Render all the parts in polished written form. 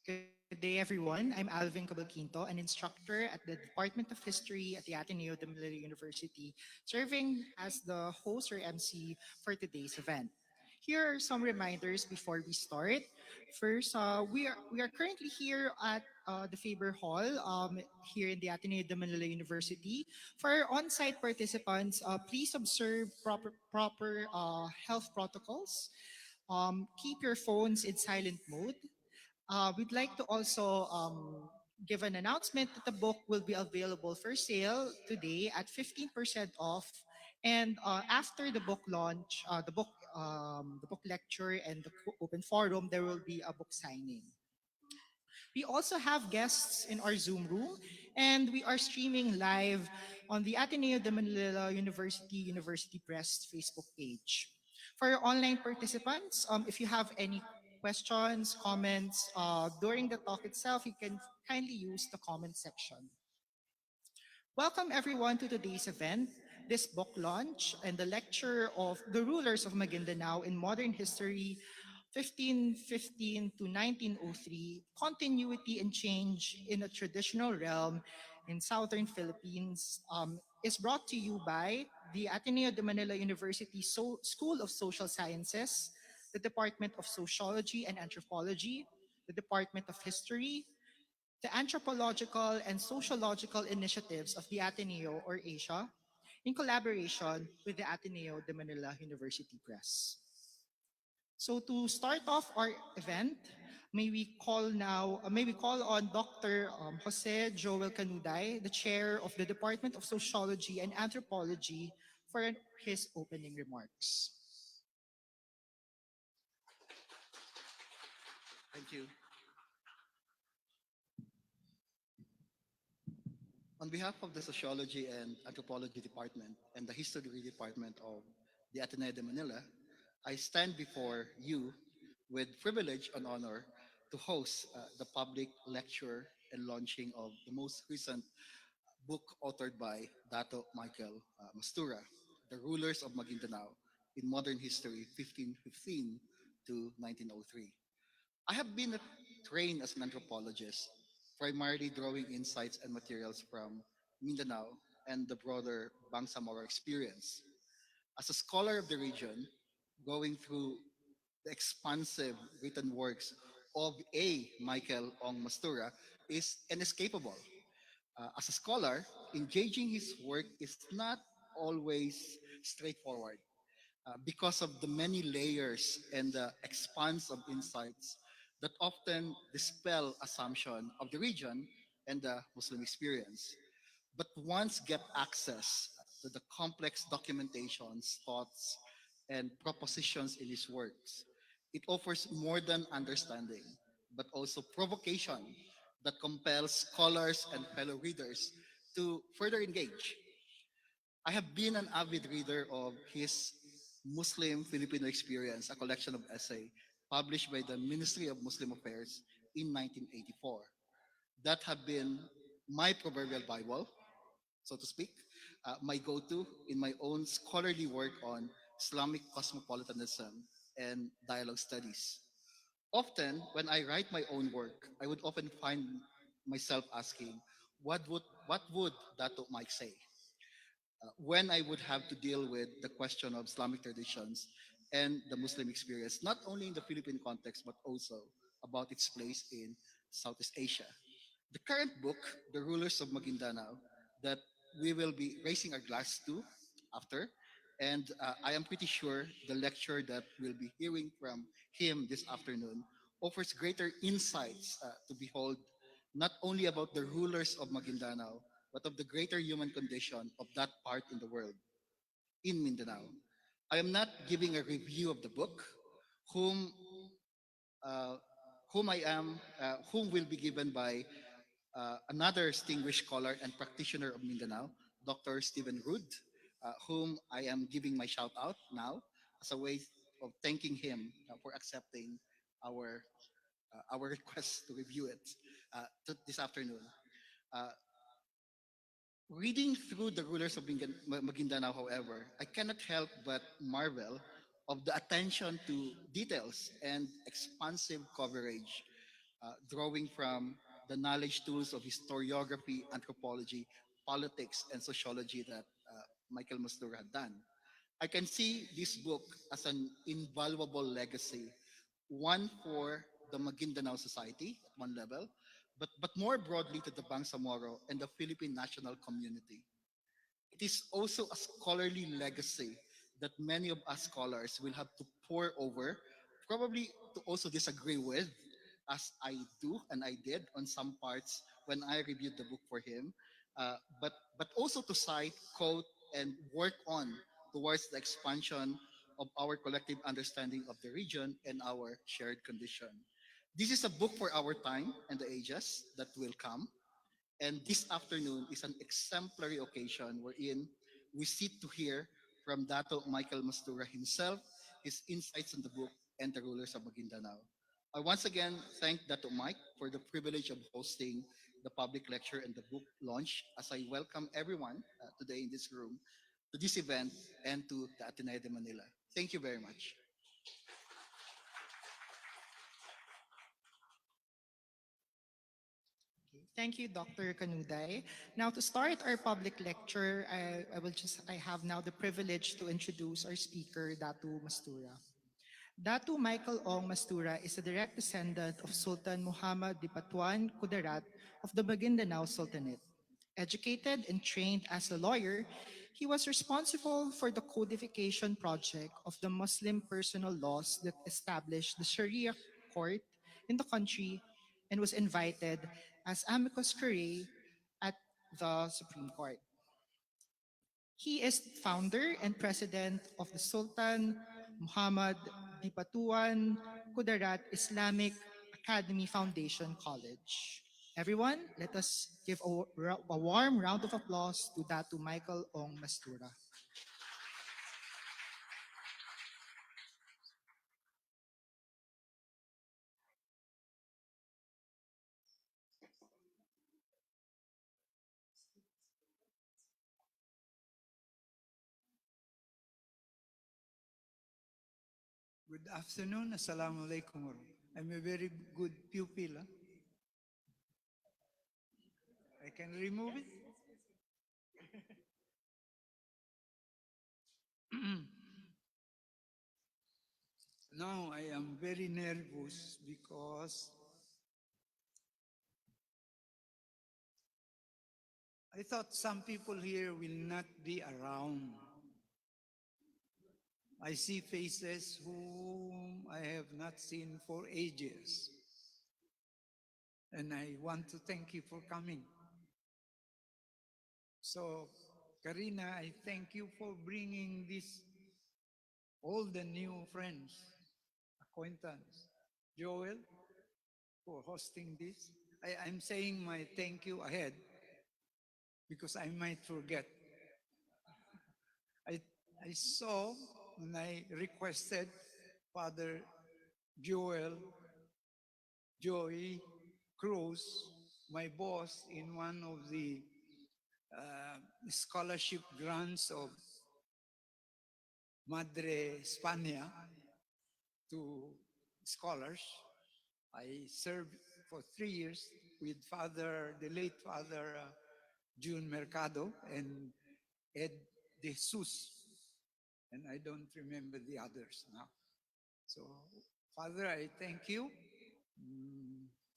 Good day, everyone. I'm Alvin Cabalquinto, an instructor at the Department of History at the Ateneo de Manila University, serving as the host or MC for today's event. Here are some reminders before we start. First, we are currently here at the Faber Hall here in the Ateneo de Manila University. For our on-site participants, please observe proper health protocols. Keep your phones in silent mode. We'd like to also give an announcement that the book will be available for sale today at 15% off. And after the book launch, the book lecture, and the open forum, there will be a book signing. We also have guests in our Zoom room, and we are streaming live on the Ateneo de Manila University Press Facebook page. For our online participants, if you have any questions, comments during the talk itself, you can kindly use the comment section. Welcome everyone to today's event, this book launch and the lecture of The Rulers of Magindanao in Modern History 1515 to 1903, Continuity and Change in a Traditional Realm in Southern Philippines, is brought to you by the Ateneo de Manila University School of Social Sciences, the Department of Sociology and Anthropology, the Department of History, the Anthropological and Sociological initiatives of the Ateneo or Asia, in collaboration with the Ateneo de Manila University Press. So to start off our event, may we call on Dr. Jose Joel Canuday, the chair of the Department of Sociology and Anthropology, for his opening remarks. Thank you. On behalf of the Sociology and Anthropology Department and the History Department of the Ateneo de Manila, I stand before you with privilege and honor to host the public lecture and launching of the most recent book authored by Datu Michael Mastura, The Rulers of Magindanao in Modern History 1515 to 1903. I have been trained as an anthropologist, primarily drawing insights and materials from Mindanao and the broader Bangsamoro experience. As a scholar of the region, going through the expansive written works of A. Michael Ong Mastura is inescapable. As a scholar, engaging his work is not always straightforward because of the many layers and the expanse of insights that often dispel assumption of the region and the Muslim experience. But once get access to the complex documentations, thoughts, and propositions in his works, it offers more than understanding, but also provocation that compels scholars and fellow readers to further engage. I have been an avid reader of his Muslim Filipino Experience, a collection of essays published by the Ministry of Muslim Affairs in 1984. That have been my proverbial Bible, so to speak, my go-to in my own scholarly work on Islamic cosmopolitanism and dialogue studies. Often, when I write my own work, I would often find myself asking, what would Dato Mike say? When I would have to deal with the question of Islamic traditions and the Muslim experience, not only in the Philippine context, but also about its place in Southeast Asia. The current book, The Rulers of Magindanao, that we will be raising our glass to after, and I am pretty sure the lecture that we'll be hearing from him this afternoon offers greater insights to behold not only about the rulers of Maguindanao, but of the greater human condition of that part in the world, in Mindanao. I am not giving a review of the book, whom uh, whom will be given by another distinguished scholar and practitioner of Mindanao, Dr. Stephen Rood, whom I am giving my shout out now as a way of thanking him for accepting our our request to review it this afternoon. Uh, Reading through the rulers of Maguindanao, however, I cannot help but marvel of the attention to details and expansive coverage drawing from the knowledge tools of historiography, anthropology, politics, and sociology that Michael Mastura had done. I can see this book as an invaluable legacy, one for the Magindanao society at one level, but more broadly to the Bangsamoro and the Philippine national community. It is also a scholarly legacy that many of us scholars will have to pore over, probably to also disagree with, as I do and I did on some parts when I reviewed the book for him, but also to cite, quote, and work on towards the expansion of our collective understanding of the region and our shared condition. This is a book for our time and the ages that will come, and this afternoon is an exemplary occasion wherein we sit to hear from Dato Michael Mastura himself, his insights on the book and the rulers of Maguindanao. I once again thank Dato Mike for the privilege of hosting the public lecture and the book launch as I welcome everyone today in this room to this event and to the Ateneo de Manila. Thank you very much. Okay, thank you, Dr. Kanuday. Now, to start our public lecture, I have now the privilege to introduce our speaker, Datu Mastura. Datu Michael Ong Mastura is a direct descendant of Sultan Muhammad Dipatuan Kudarat of the Maguindanao Sultanate. Educated and trained as a lawyer, he was responsible for the codification project of the Muslim personal laws that established the Sharia court in the country and was invited as amicus curiae at the Supreme Court. He is founder and president of the Sultan Muhammad Dipatuan Kudarat Islamic Academy Foundation College. Everyone, let us give a warm round of applause to Datu Michael Ong Mastura. Good afternoon. Assalamu alaikum. I'm a very good pupil. I can remove it. Now I am very nervous because I thought some people here will not be around. I see faces whom I have not seen for ages. And I want to thank you for coming. So, Karina, I thank you for bringing this, all the new friends, acquaintance. Joel, for hosting this. I'm saying my thank you ahead because I might forget. I, I saw when I requested Father Joel, Joey Cruz, my boss in one of the scholarship grants of Madre España to scholars. I served for 3 years with the late Father June Mercado and Ed De Jesus, and I don't remember the others now. So, Father, I thank you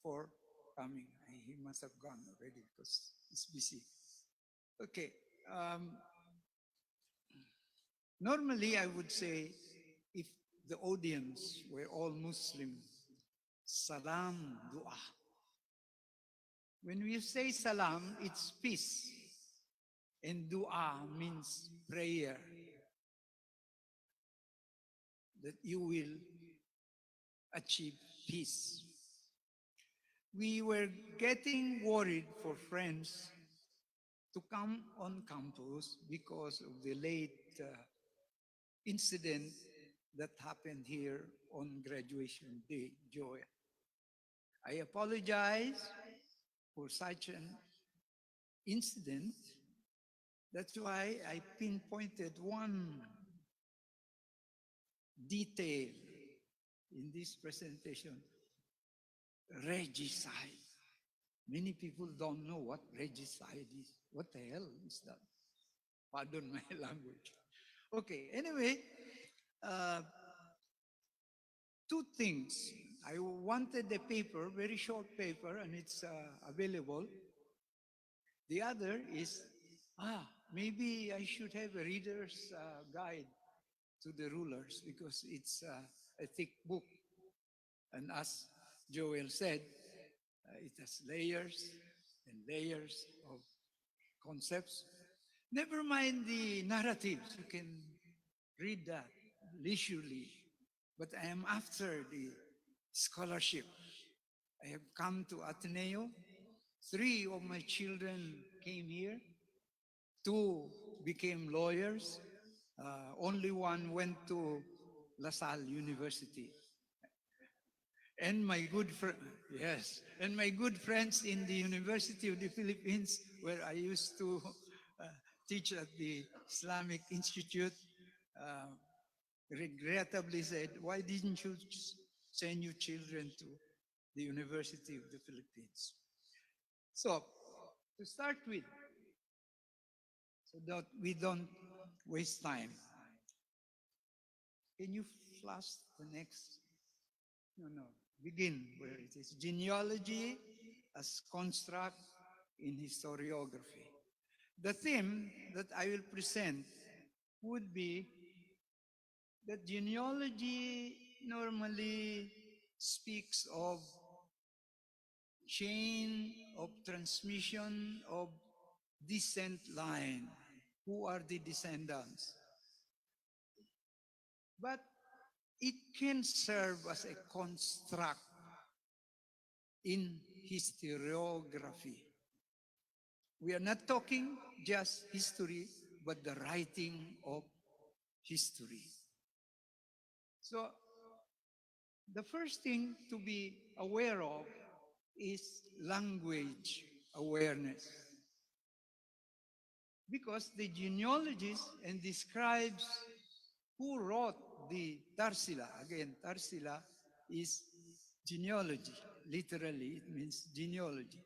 for coming. He must have gone already because he's busy. Okay. Normally, I would say if the audience were all Muslim, salam, dua. When we say salam, it's peace. And dua means prayer. That you will achieve peace. We were getting worried for friends to come on campus because of the late incident that happened here on graduation day, Joy. I apologize for such an incident. That's why I pinpointed one detail in this presentation. regicide. Many people don't know what regicide is. What the hell is that? Pardon my language. Okay, anyway, uh, two things. I wanted a paper, very short paper, and it's available. The other is, maybe I should have a reader's guide to the rulers because it's a thick book. And as Joel said, it has layers and layers of concepts. Never mind the narratives, you can read that leisurely. But I am after the scholarship. I have come to Ateneo. 3 of my children came here. 2 became lawyers. Only one went to LaSalle University. And my good yes, and my good friends in the University of the Philippines, where I used to teach at the Islamic Institute, uh, regrettably said, "Why didn't you send your children to the University of the Philippines?" So, to start with, so that we don't waste time, can you flash the next? No. Begin where it is. Genealogy as construct in historiography. The theme that I will present would be that genealogy normally speaks of chain of transmission of descent line. Who are the descendants? But it can serve as a construct in historiography. We are not talking just history, but the writing of history. So, the first thing to be aware of is language awareness. Because the genealogist and describes who wrote the 𝙍𝙪𝙚𝙦. Again, 𝙍𝙪𝙚 is genealogy. Literally, it means genealogy.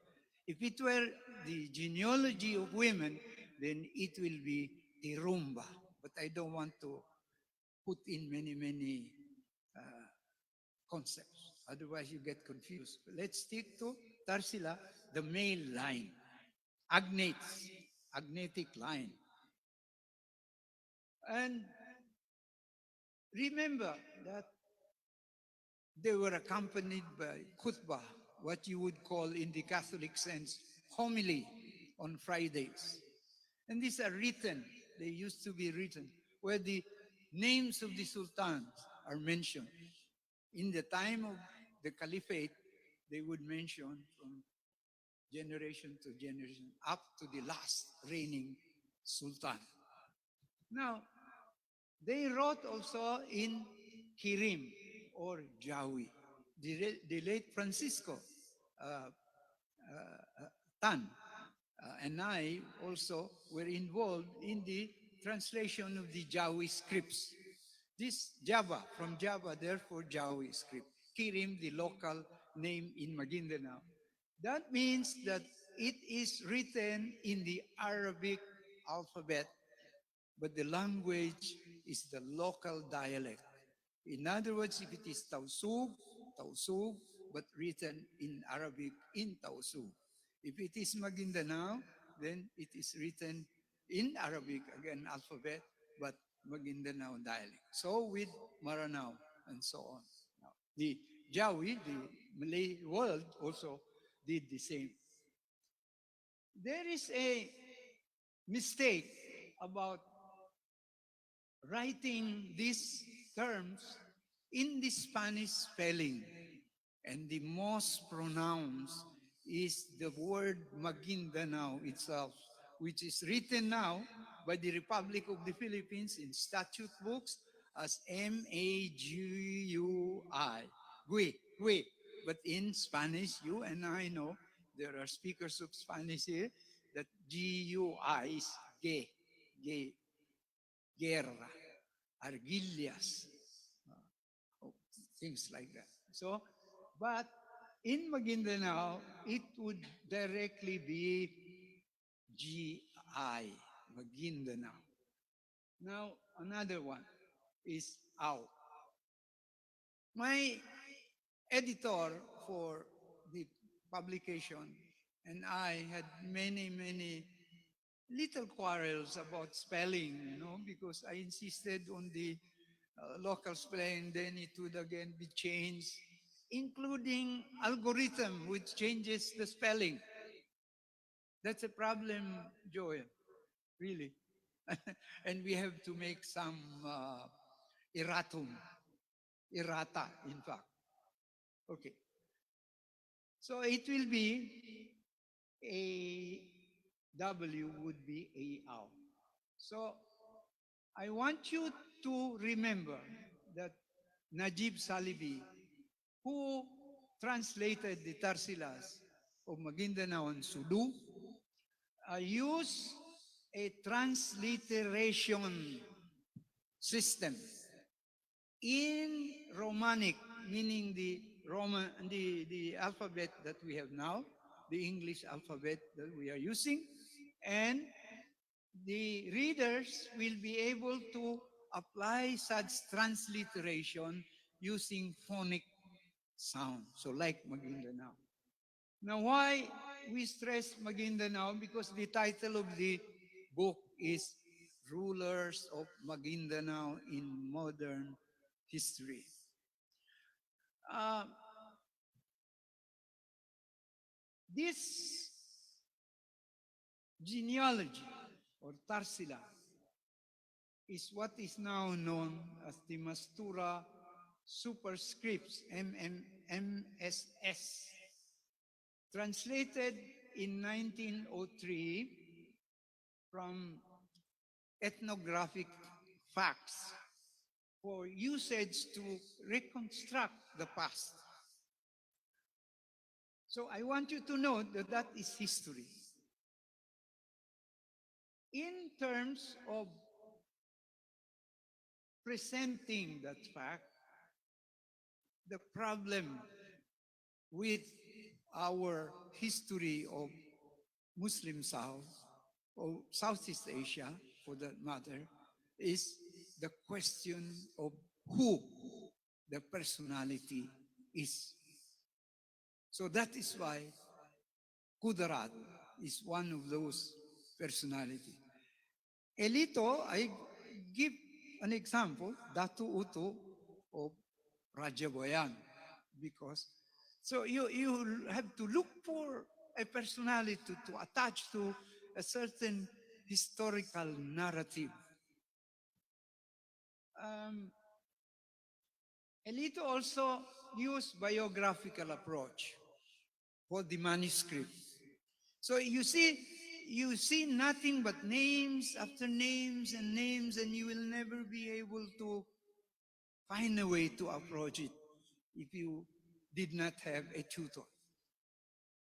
If it were the genealogy of women, then it will be tirumba. But I don't want to put in many concepts. Otherwise, you get confused. Let's stick to 𝙍𝙪𝙚, the male line, agnatic line. And remember that they were accompanied by khutbah, what you would call in the Catholic sense, homily on Fridays. And these are written, they used to be written, where the names of the sultans are mentioned. In the time of the caliphate, they would mention from generation to generation up to the last reigning sultan. Now, they wrote also in Kirim or Jawi. The late Francisco Tan and I also were involved in the translation of the Jawi scripts. This Java, from Java, therefore Jawi script. Kirim, the local name in Magindanao. That means that it is written in the Arabic alphabet, but the language is the local dialect. In other words, if it is Tausug, but written in Arabic in Tausug. If it is Magindanao, then it is written in Arabic, again alphabet, but Magindanao dialect. So with Maranao and so on. Now, the Jawi, the Malay world, also did the same. There is a mistake about writing these terms in the Spanish spelling. And the most pronounced is the word Magindanao itself, which is written now by the Republic of the Philippines in statute books as Magui, Gui. But in Spanish, you and I know, there are speakers of Spanish here, that GUI is gay, guerra, arguillas, things like that. So, but in Magindanao, it would directly be GI, Magindanao. Now, another one is AO. My editor for the publication and I had many little quarrels about spelling, because I insisted on the local spelling, then it would again be changed, including algorithm which changes the spelling. That's a problem, Joel, really. And we have to make some erratum, errata, in fact. Okay. So it will be a W would be a ow. So I want you to remember that Najib Salibi, who translated the Tarsilas of Maguindanao and Sulu, used a transliteration system in Romanic, meaning the alphabet that we have now, the English alphabet that we are using, and the readers will be able to apply such transliteration using phonic sound, so like Maguindanao. Now, why we stress Maguindanao? Because the title of the book is Rulers of Maguindanao in Modern History. This genealogy or Tarsila is what is now known as the Mastura superscripts, MSS, translated in 1903 from ethnographic facts for usage to reconstruct the past. So I want you to know that that is history. In terms of presenting that fact, the problem with our history of Muslim South, or Southeast Asia for that matter, is the question of who the personality is. So that is why Kudarat is one of those personalities. Elito, I give an example, Datu Utu of Raja Boyan, because so you have to look for a personality to attach to a certain historical narrative. Elito also used biographical approach for the manuscript. So you see nothing but names after names, and you will never be able to find a way to approach it if you did not have a tutor.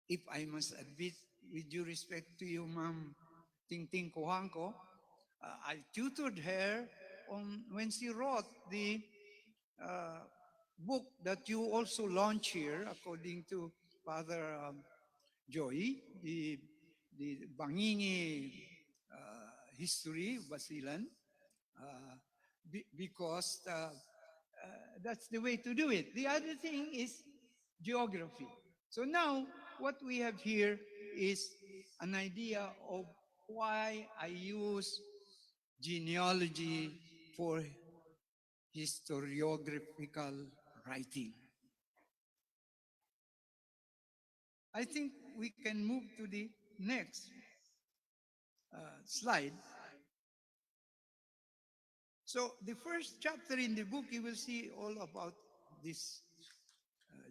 If I must admit, with due respect to you, Ma'am Ting Ting Kohanko, I tutored her on when she wrote the book that you also launch here, according to Father Joy, the Bangingi history, Basilan, because that's the way to do it. The other thing is geography. So now what we have here is an idea of why I use genealogy for historiographical writing. I think we can move to the next slide. So the first chapter in the book, you will see all about this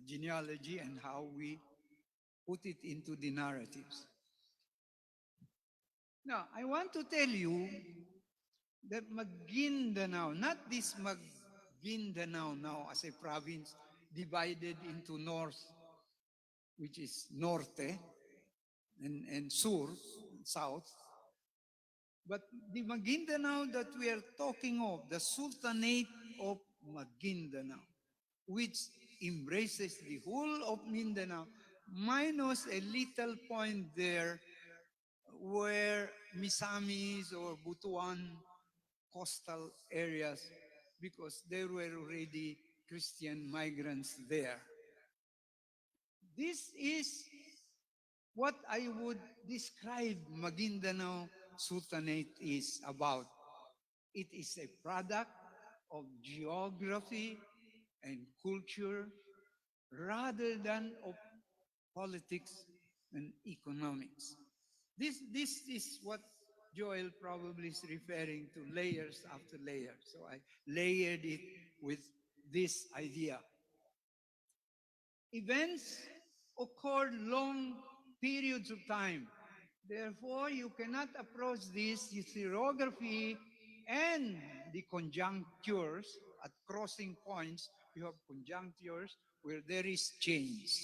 genealogy and how we put it into the narratives. Now, I want to tell you that Maguindanao, not this Maguindanao now as a province divided into north, which is norte, and sur, south, but the Maguindanao that we are talking of, the Sultanate of Maguindanao, which embraces the whole of Mindanao, minus a little point there where Misamis or Butuan coastal areas, because there were already Christian migrants there. This is what I would describe Maguindanao Sultanate is about. It is a product of geography and culture rather than of politics and economics. This is what Joel probably is referring to, layers after layers. So I layered it with this idea. Events occurred long periods of time. Therefore, you cannot approach this historiography and the conjunctures at crossing points. You have conjunctures where there is change.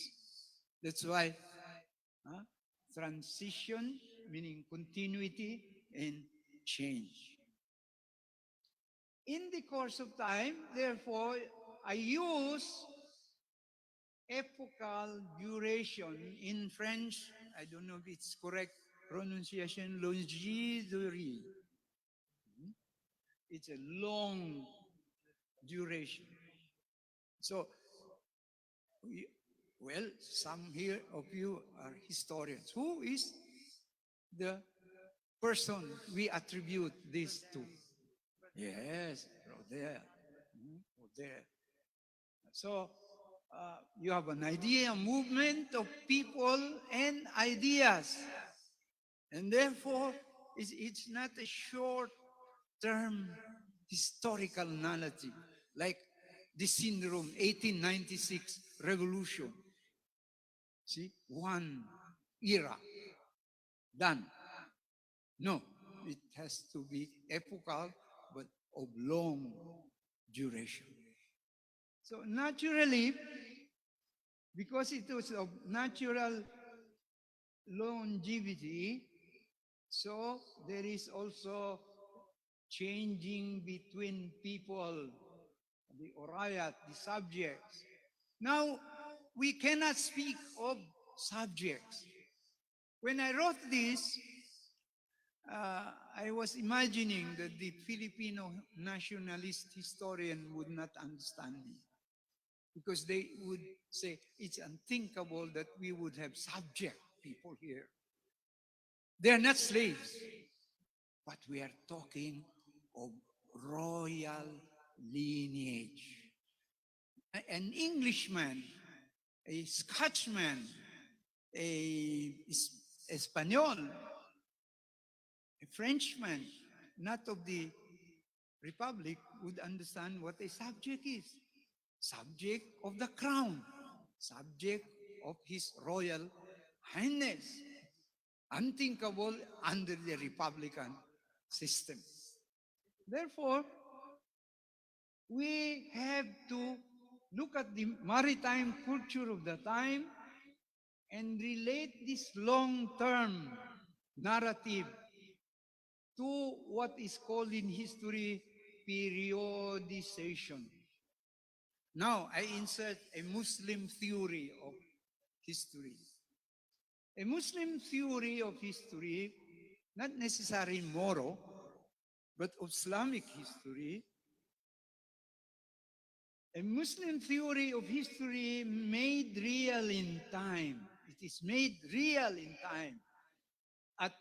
That's why huh, transition, meaning continuity and change. In the course of time, therefore, I use epochal duration in French. I don't know if it's correct pronunciation, longévité. It's a long duration. So, well, some here of you are historians. Who is the person we attribute this to? Yes, there. There. So, you have an idea, a movement of people and ideas. And therefore, it's not a short-term historical narrative like the syndrome 1896 revolution. See, one era, done. No, it has to be epochal, but of long duration. So naturally, because it was of natural longevity, so there is also changing between people, the orayat, the subjects. Now, we cannot speak of subjects. When I wrote this, I was imagining that the Filipino nationalist historian would not understand me, because they would say it's unthinkable that we would have subject people here. They're not slaves, but we are talking of royal lineage. An Englishman, a Scotchman, a Espanol, a Frenchman, not of the Republic, would understand what a subject is. Subject of the crown, subject of His Royal Highness. Unthinkable under the Republican system. Therefore, we have to look at the maritime culture of the time and relate this long-term narrative to what is called in history periodization. Now, I insert a Muslim theory of history. A Muslim theory of history, not necessarily moral, but of Islamic history. A Muslim theory of history made real in time. It is made real in time at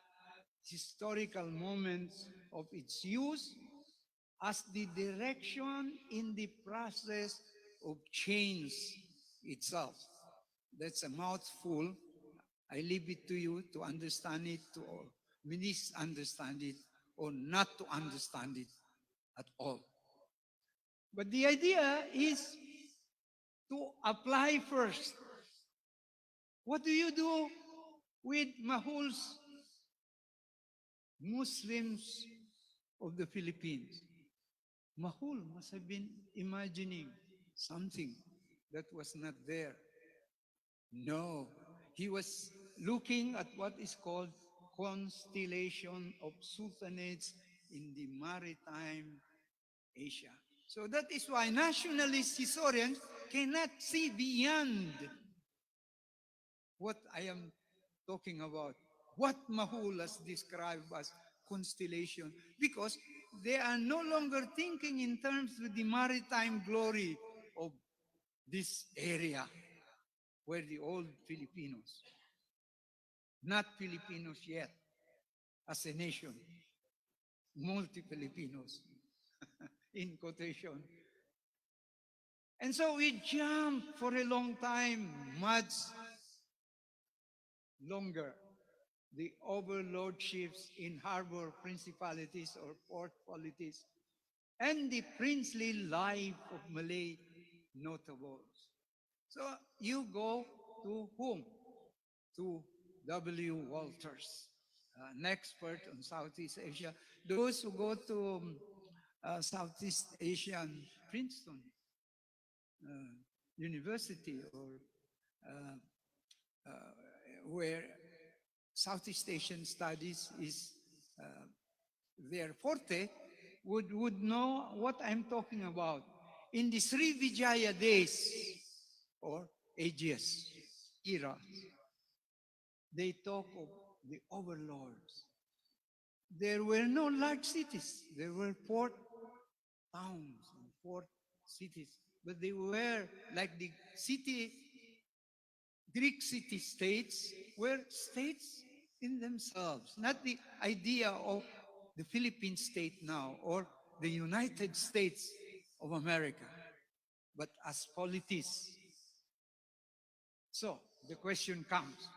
historical moments of its use as the direction in the process of change itself. That's a mouthful. I leave it to you to understand it, to misunderstand it, or not to understand it at all. But the idea is to apply first. What do you do with Mahul's Muslims of the Philippines? Mahul must have been imagining something that was not there. No, he was looking at what is called constellation of sultanates in the maritime Asia. So that is why nationalist historians cannot see beyond what I am talking about, what Mahul has described as constellation, because they are no longer thinking in terms of the maritime glory of this area where the old Filipinos, not Filipinos yet as a nation, multi-Filipinos in quotation. And so we jumped for a long time, much longer, the overlordships in harbor principalities or port polities, and the princely life of Malay notables. So you go to whom? To W. Walters, an expert on Southeast Asia. Those who go to Southeast Asian Princeton University or uh, uh, where Southeast Asian studies is their forte would know what I'm talking about. In the Sri Vijaya days or ages, era, they talk of the overlords. There were no large cities. There were port towns and port cities. But they were like the Greek city-states were states in themselves, not the idea of the Philippine state now or the United States of America, but as polities. So the question comes,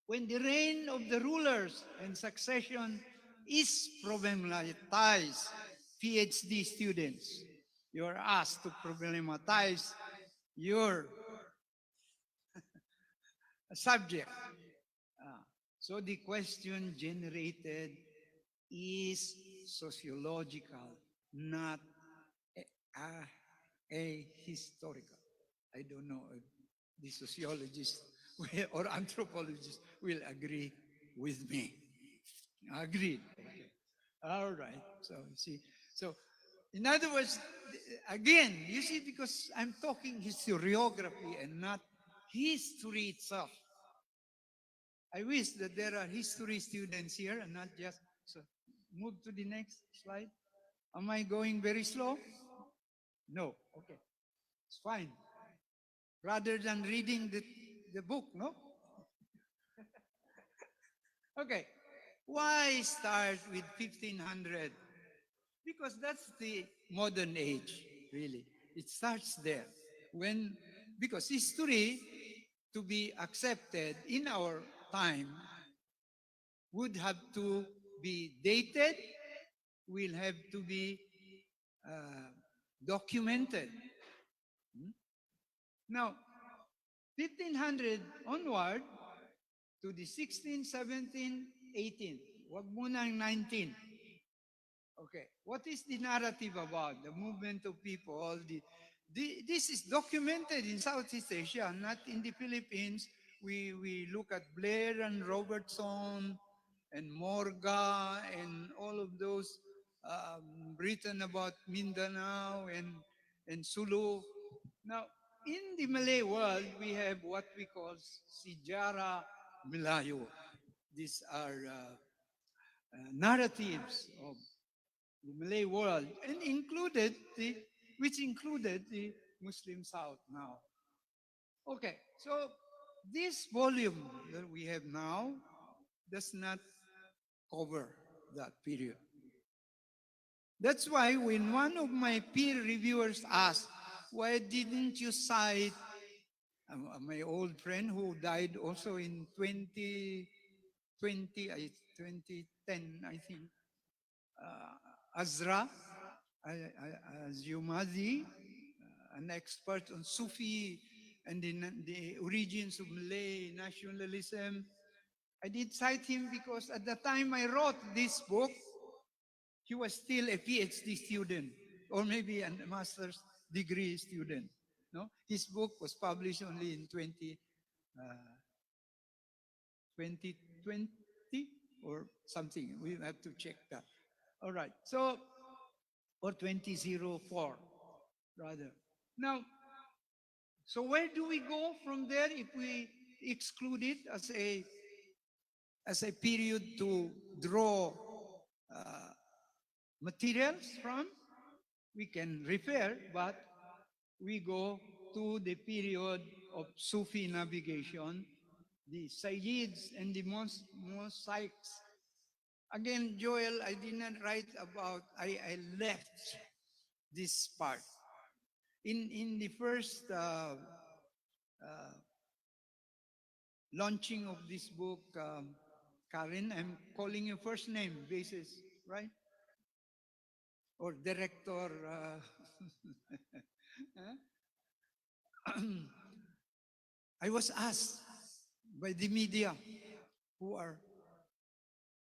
when the reign of the rulers and succession is problematized, PhD students, you are asked to problematize your subject. So the question generated is sociological, not a historical. I don't know if the sociologists or anthropologists will agree with me. Agreed. Okay. All right. So see, so in other words, again, you see, because I'm talking historiography and not history itself. I wish that there are history students here and not just, so move to the next slide. Am I going very slow? No. Okay. It's fine. Rather than reading the book, no? Okay. Why start with 1500? Because that's the modern age, really. It starts there. Because history, to be accepted in our time, would have to be dated, will have to be documented. Now, 1500 onward to the 16, 17, 18. Wag muna ang 19. Okay, what is the narrative about? The movement of people, this is documented in Southeast Asia, not in the Philippines. We look at Blair and Robertson and Morga and all of those written about Mindanao and Sulu. Now, in the Malay world, we have what we call Sejarah Melayu. These are narratives of the Malay world, and which included the Muslim South now. Okay, so this volume that we have now does not cover that period. That's why when one of my peer reviewers asked, why didn't you cite my old friend who died also in 2010, I think, Azra 𝙍𝙪𝙚𝙬𝙣, an expert on Sufi and the origins of Malay nationalism. I did cite him because at the time I wrote this book, he was still a PhD student or maybe a master's degree student. No, his book was published only in 2020 or something. We have to check that. All right. So or 2004, rather. Now, so where do we go from there if we exclude it as a period to draw uh, materials from? We can refer, but we go to the period of Sufi navigation, the Sayyids and the mosaics. Again, Joel, I did not write about, I left this part. In the first launching of this book, Karen, I'm calling you first name basis, right? Or director. I was asked by the media who are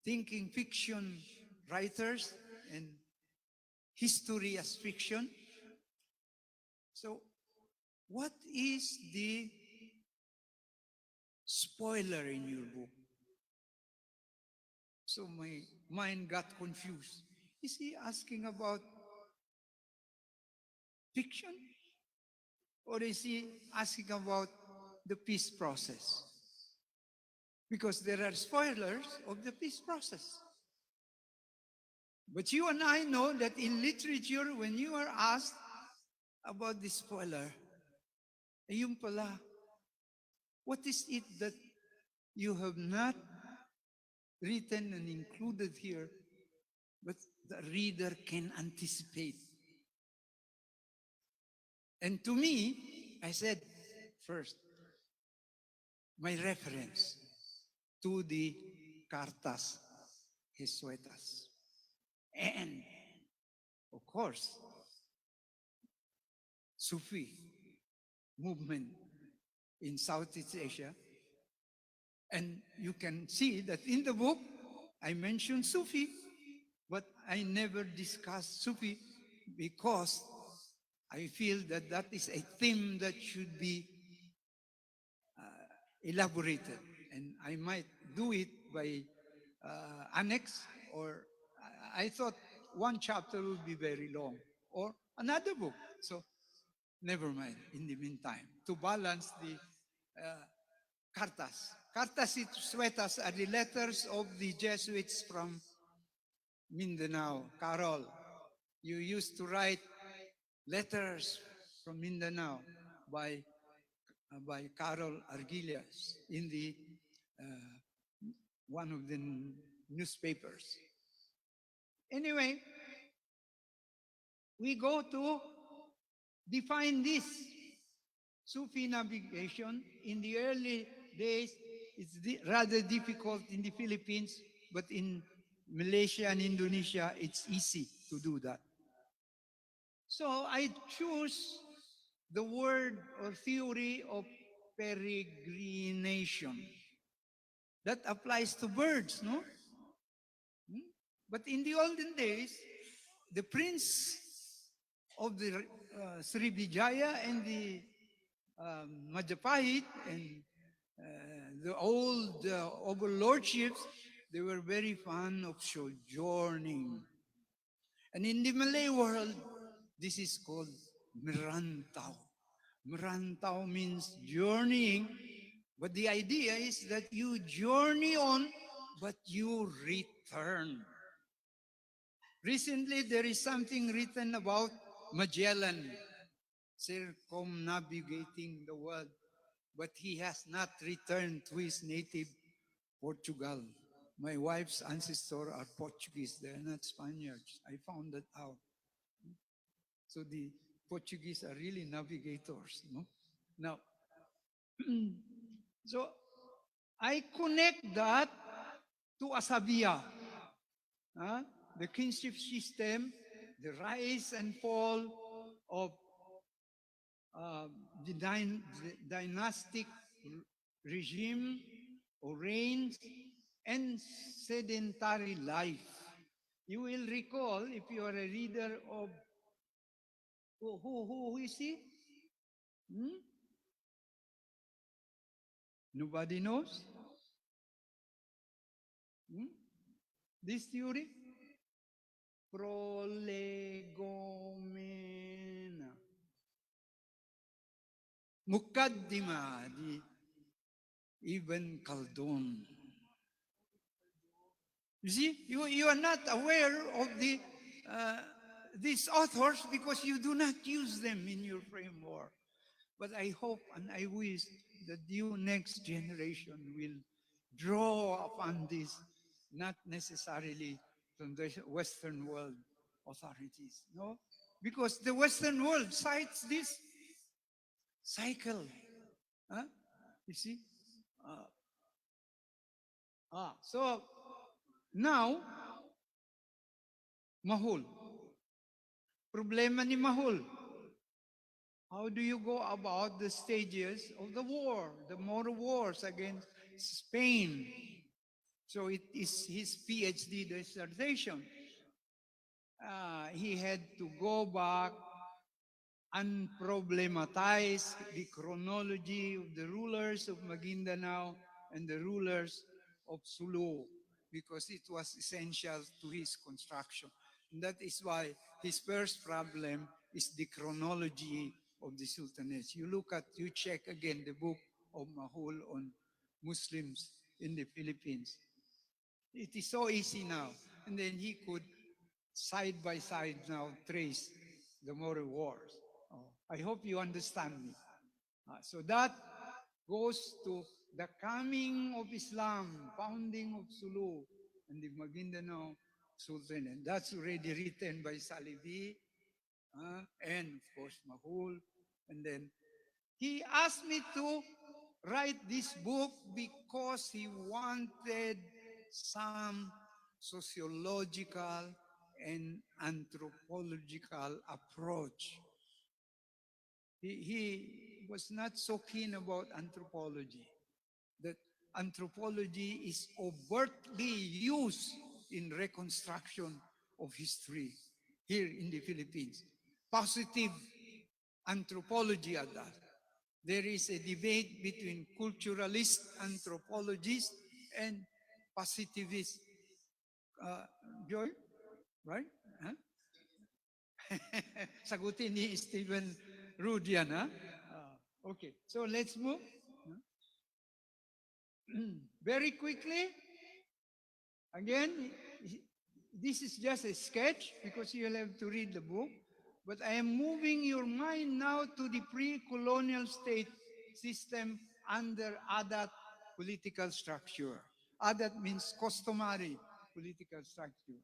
thinking fiction writers and history as fiction. So, what is the spoiler in your book? So my mind got confused. Is he asking about fiction? Or is he asking about the peace process? Because there are spoilers of the peace process. But you and I know that in literature, when you are asked about the spoiler, ayun pala, what is it that you have not written and included here, but the reader can anticipate? And to me, I said, first, my reference to the 𝙃𝙤𝙀𝙗 𝙍𝙬𝙗. And, of course, Sufi movement in Southeast Asia. And you can see that in the book, I mentioned Sufi, but I never discussed Sufi because I feel that that is a theme that should be elaborated. And I might do it by annex, or I thought one chapter would be very long, or another book. So never mind, in the meantime, to balance the 𝙃𝙀𝙗. 𝙃𝙀𝙗 are the letters of the Jesuits from Mindanao. Carol, you used to write letters from Mindanao by Carol Argillas in the one of the newspapers. Anyway, we go to define this Sufi navigation. In the early days, it's rather difficult in the Philippines, but in Malaysia and Indonesia, it's easy to do that. So I choose the word or theory of peregrination. That applies to birds, no? But in the olden days, the prince of the Srivijaya and the Majapahit and the old overlordships, they were very fond of sojourning. And in the Malay world, this is called merantau. Merantau means journeying, but the idea is that you journey on, but you return. Recently, there is something written about Magellan circumnavigating the world, but he has not returned to his native Portugal. My wife's ancestors are Portuguese, they're not Spaniards. I found that out. So the Portuguese are really navigators, no? Now, so I connect that to Asabia, the kinship system, the rise and fall of the dynastic regime or reigns and sedentary life. You will recall, if you are a reader of who is he? Nobody knows? This theory? prolegomena. Mukaddima di Ibn Khaldun. You see, you are not aware of uh, these authors because you do not use them in your framework. But I hope and I wish that you next generation will draw upon this, not necessarily from the Western world authorities, no? Because the Western world cites this cycle. Huh? You see? Uh, so now, Mahul. Problema ni Mahul. How do you go about the stages of the war, the more wars against Spain? So it is his PhD dissertation. He had to go back and problematize the chronology of the rulers of Magindanao and the rulers of Sulu because it was essential to his construction. And that is why his first problem is the chronology of the sultanates. You check again the book of Mahul on Muslims in the Philippines. It is so easy now. And then he could side by side now trace the Moro Wars. I hope you understand me. So that goes to the coming of Islam, founding of Sulu, and the Magindanao Sultan. And that's already written by Salibi, and of course Mahul. And then he asked me to write this book because he wanted some sociological and anthropological approach. He was not so keen about anthropology, that anthropology is overtly used in reconstruction of history here in the Philippines. Positive anthropology at that. There is a debate between culturalist anthropologists and positivist. Joy, right? Huh? Sagutin ni Stephen Rudian, ha? Okay, so let's move. Very quickly, again, this is just a sketch because you'll have to read the book, but I am moving your mind now to the pre-colonial state system under Adat political structure. Adat means customary political structure.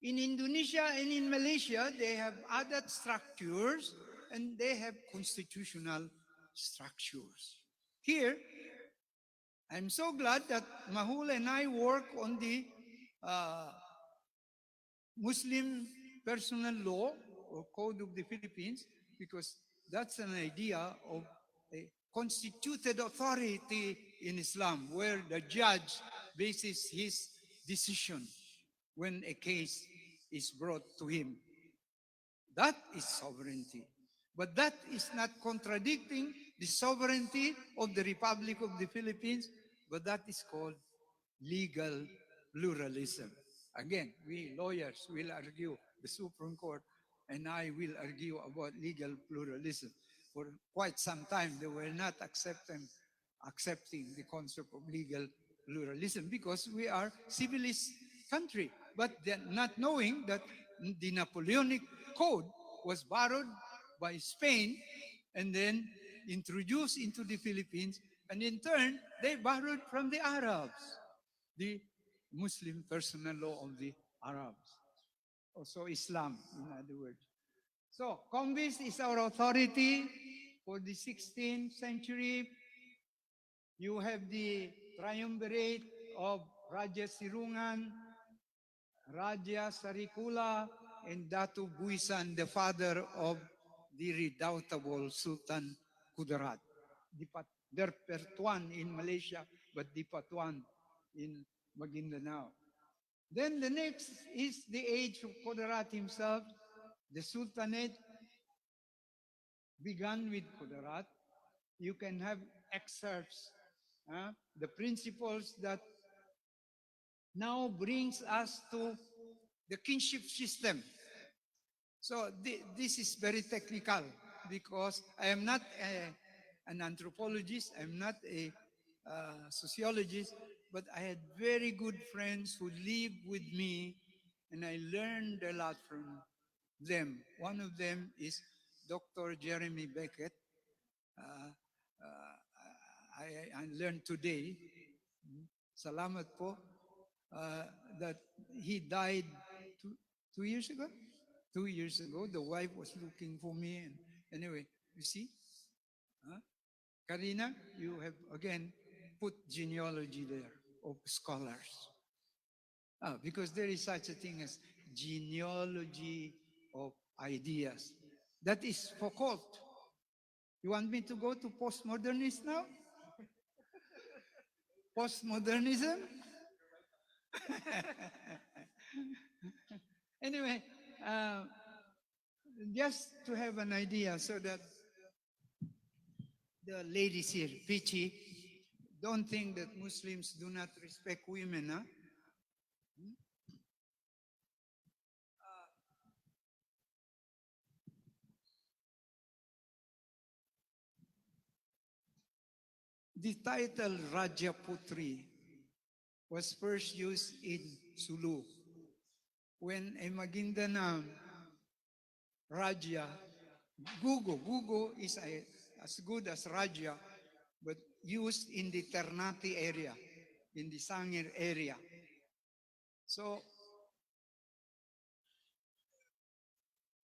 In Indonesia and in Malaysia, they have Adat structures and they have constitutional structures. Here, I'm so glad that Mahul and I work on the Muslim personal law or Code of the Philippines because that's an idea of a constituted authority in Islam where the judge bases his decision when a case is brought to him. That is sovereignty. But that is not contradicting the sovereignty of the Republic of the Philippines, but that is called legal pluralism. Again, we lawyers will argue, the Supreme Court and I will argue about legal pluralism. For quite some time, they were not accepting the concept of legal pluralism because we are civilist country, but not knowing that the Napoleonic Code was borrowed by Spain and then introduced into the Philippines, and in turn, they borrowed from the Arabs, the Muslim personal law of the Arabs, also Islam, in other words. So, Combis is our authority for the 16th century. You have the triumvirate of Raja Sirungan, Raja Sarikula, and Datu Buisan, the father of the redoubtable Sultan Kudarat. Pertuan in Malaysia, but Dipatuan in Magindanao. Then the next is the age of Kudarat himself. The Sultanate began with Kudarat. You can have excerpts, the principles that now brings us to the kinship system. So this is very technical because I am not an anthropologist, I'm not a sociologist, but I had very good friends who lived with me and I learned a lot from them. One of them is Dr. Jeremy Beckett. Uh, I learned today, salamat po, that he died two, 2 years ago. 2 years ago, the wife was looking for me. And anyway, you see, huh? Karina, you have again put genealogy there of scholars. Because there is such a thing as genealogy of ideas. That is Foucault. You want me to go to postmodernist now? Postmodernism? Anyway, just to have an idea so that the ladies here, Pichi, don't think that Muslims do not respect women. Huh? The title Rajaputri was first used in Sulu when a Magindanao Raja, Gugo is as good as Raja, but used in the Ternate area, in the Sangir area. So,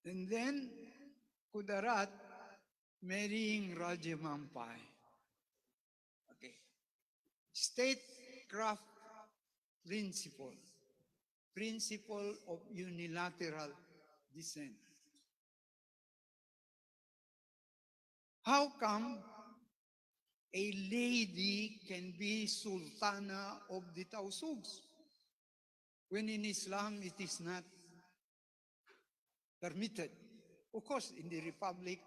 and then Kudarat marrying Raja Mampai. Okay. Statecraft principle, principle of unilateral descent. How come a lady can be sultana of the Tausugs when in Islam it is not permitted? Of course, in the Republic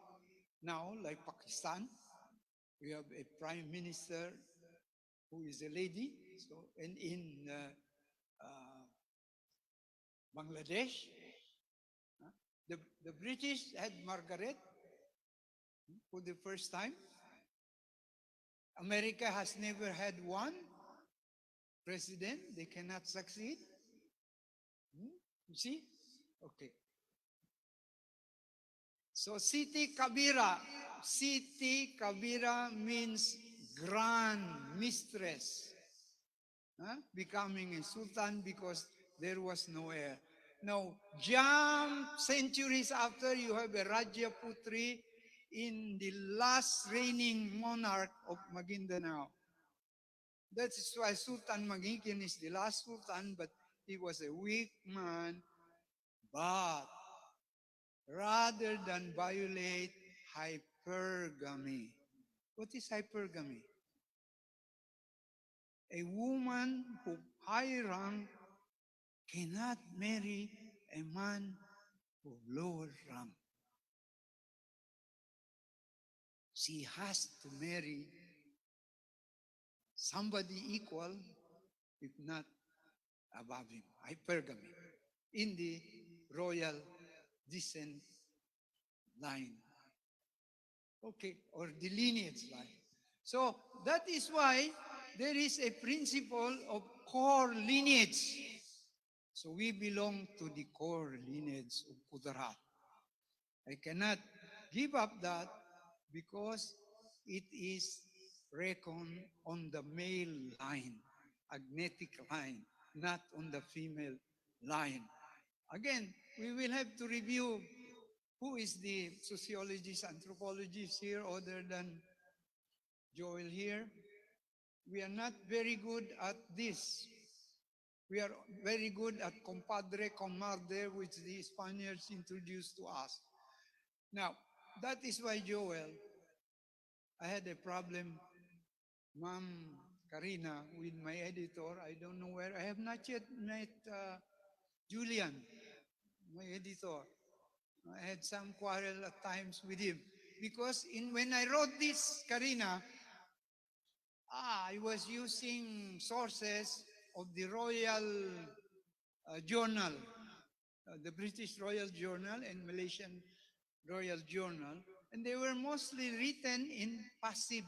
now, like Pakistan, we have a prime minister who is a lady. So, and in Bangladesh, the British had Margaret for the first time. America has never had one president. They cannot succeed. You see? Okay. So Siti Kabira means grand mistress. Becoming a sultan because there was no heir. Now, jump centuries after, you have a Rajaputri in the last reigning monarch of Magindanao. That is why Sultan Magikin is the last sultan, but he was a weak man. But rather than violate hypergamy, what is hypergamy? A woman who high rank cannot marry a man of lower rank. She has to marry somebody equal, if not above him. Hypergamy in the royal descent line. Okay, or the lineage line. So that is why there is a principle of core lineage. So we belong to the core lineage of Kudarat. I cannot give up that because it is reckoned on the male line, agnetic line, not on the female line. Again, we will have to review who is the sociologist, anthropologist here other than Joel here. We are not very good at this. We are very good at compadre, comadre, which the Spaniards introduced to us. Now, that is why, Joel, I had a problem, Ma'am Karina, with my editor. I don't know where. I have not yet met Julian, my editor. I had some quarrel at times with him. Because when I wrote this, Karina, I was using sources of the Royal Journal. the British Royal Journal and Malaysian Royal Journal, and they were mostly written in passive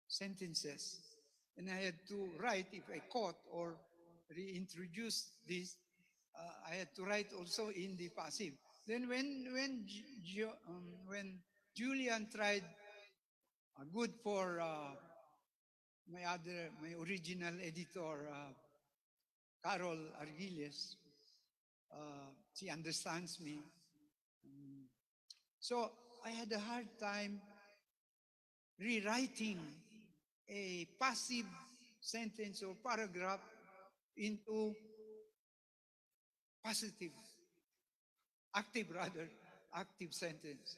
sentences. And I had to write, if I caught or reintroduced this, I had to write also in the passive. Then when Julian tried good for my original editor, Carol Argiles, she understands me. So I had a hard time rewriting a passive sentence or paragraph into positive, active sentence.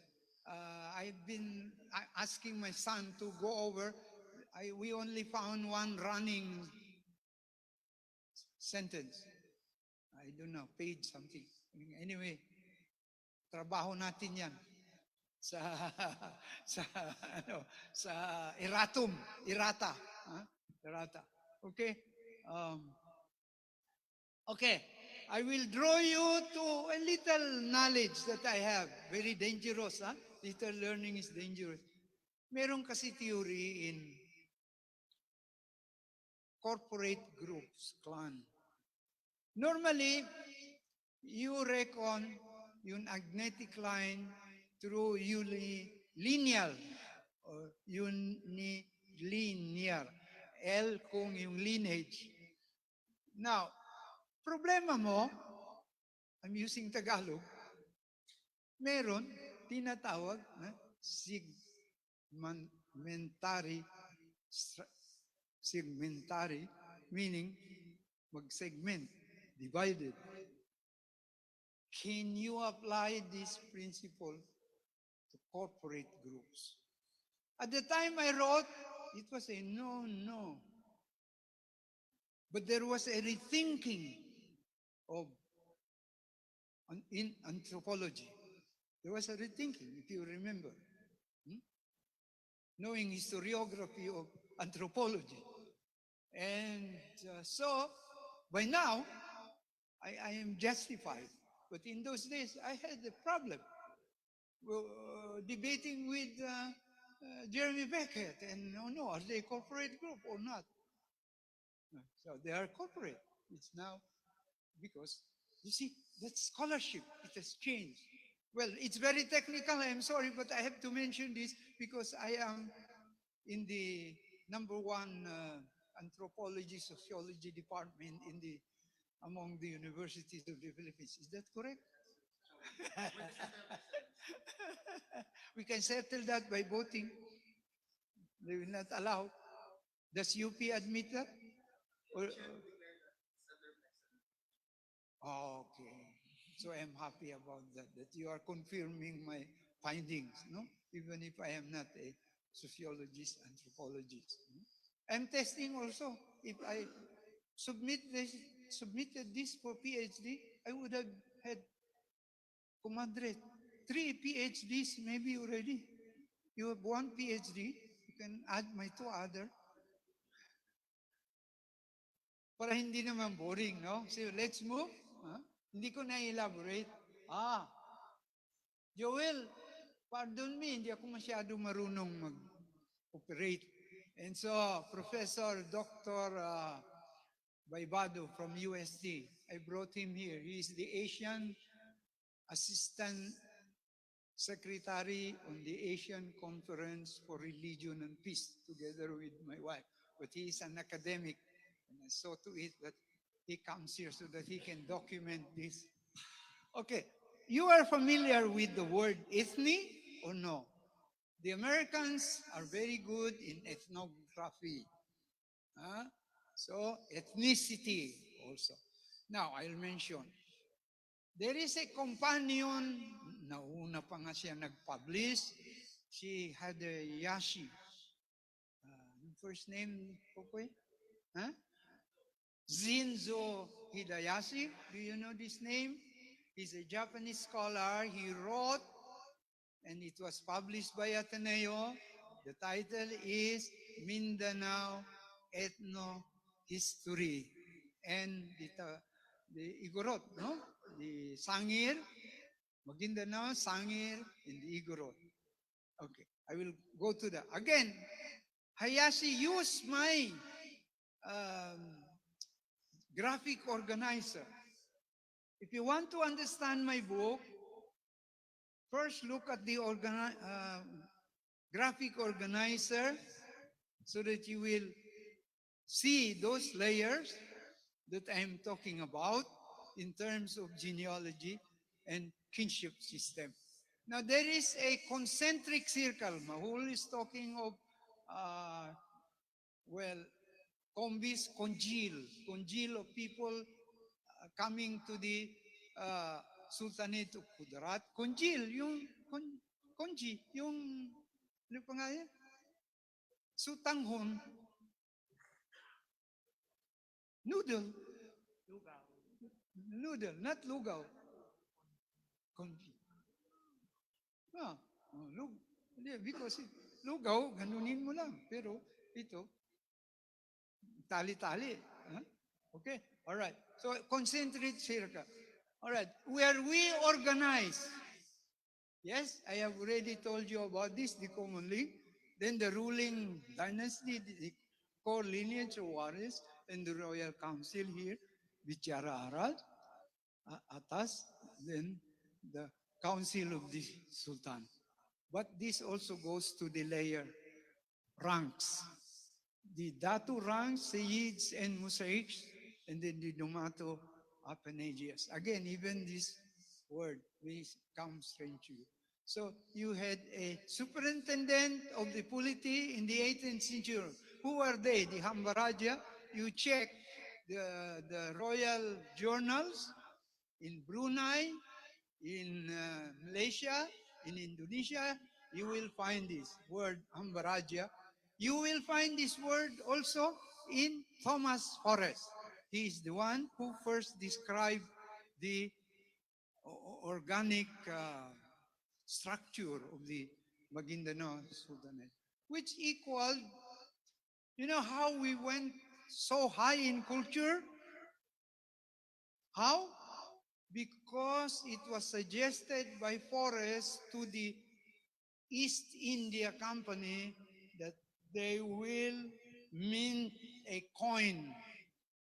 I've been asking my son to go over. We only found one running sentence. I don't know, page something. Anyway, trabaho natin yan sa sa errata. Okay? Okay. I will draw you to a little knowledge that I have. Very dangerous, huh? Little learning is dangerous. Meron kasi theory in corporate groups, clan. Normally, you reckon yung agnetic line through lineal or unilinear. L kung yung lineage. Now, problema mo, I'm using Tagalog, meron tinatawag na segmentary, meaning mag-segment, divided. Can you apply this principle to corporate groups? At the time I wrote, it was a no. But there was a rethinking in anthropology. There was a rethinking, if you remember. Knowing historiography of anthropology. And so, by now, I am justified. But in those days, I had a problem debating with Jeremy Beckett. And no, are they a corporate group or not? So they are corporate. It's now because, you see, that scholarship, it has changed. Well, it's very technical, I'm sorry, but I have to mention this because I am in the #1 anthropology, sociology department among the universities of the Philippines. Is that correct? We can settle that by voting. They will not allow. Does UP admit that? Okay. So I'm happy about that you are confirming my findings, no? Even if I am not a sociologist, anthropologist. I'm testing also. If I submitted this for PhD, I would have had, comadre, 3 PhDs maybe already. You have 1 PhD, you can add my 2 other. Para hindi naman boring, no? So let's move. Hindi ko na-elaborate. Joel, pardon me, hindi ako masyado marunong mag-operate. And so, Professor Dr. Baibado from UST, I brought him here. He is the Asian Assistant Secretary on the Asian Conference for Religion and Peace, together with my wife. But he is an academic, and I saw to it that he comes here so that he can document this. Okay, you are familiar with the word ethnic or no? The Americans are very good in ethnography. So, ethnicity also. Now, I'll mention. There is a companion, nauna pa nga siya nag-publish. She had a Yashi. First name, Popoy? Zinzo Hidayashi. Do you know this name? He's a Japanese scholar. He wrote, and it was published by Ateneo. The title is Mindanao Ethno History. And the Igorot, no? The Sangir, Magindanao, Sangir, and the Igorot. Okay, I will go to that. Again, Hayashi used my um, graphic organizer. If you want to understand my book, first look at the graphic organizer so that you will see those layers that I'm talking about in terms of genealogy and kinship system. Now there is a concentric circle. Mahul is talking of, well, congeal of people coming to the Sultanate of Kudarat. Congeal, ano pa nga yan? Sutanghon, noodle, not lugaw. Congeal. Because lugaw, ganunin mo lang. Pero ito, tali-tali. Huh? Okay, all right. So concentric circle. All right, where we organize. Yes, I have already told you about this, the common link. Then the ruling dynasty, the core lineage of warriors, and the royal council here, Bichara Arad, Atas, then the council of the sultan. But this also goes to the layer ranks. The Datu ranks, Sayyids and Mosaics, and then the Domato Apanagias. Again, even this word may come strange to you. So you had a superintendent of the polity in the 18th century. Who are they? The Hambaraja. You check the royal journals in Brunei, in Malaysia, in Indonesia, you will find this word Hambaraja. You will find this word also in Thomas Forrest. He is the one who first described the organic structure of the Magindanao Sultanate, which equaled, you know how we went so high in culture? How? Because it was suggested by Forrest to the East India Company that they will mint a coin.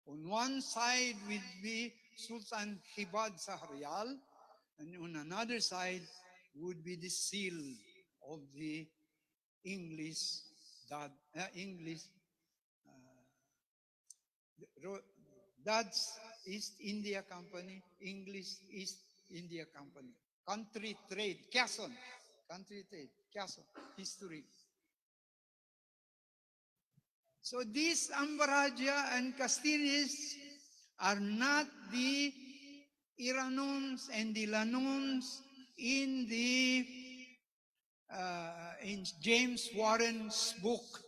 On one side will be Sultan 𝙍𝙬𝙑𝙬𝙪, and on another side would be the seal of the English Dutch East India Company, English East India Company. Country trade, Quezon. Country trade, Quezon. History. So these Ambaraja and Castilians are not the Iranons and the Lanons in James Warren's book.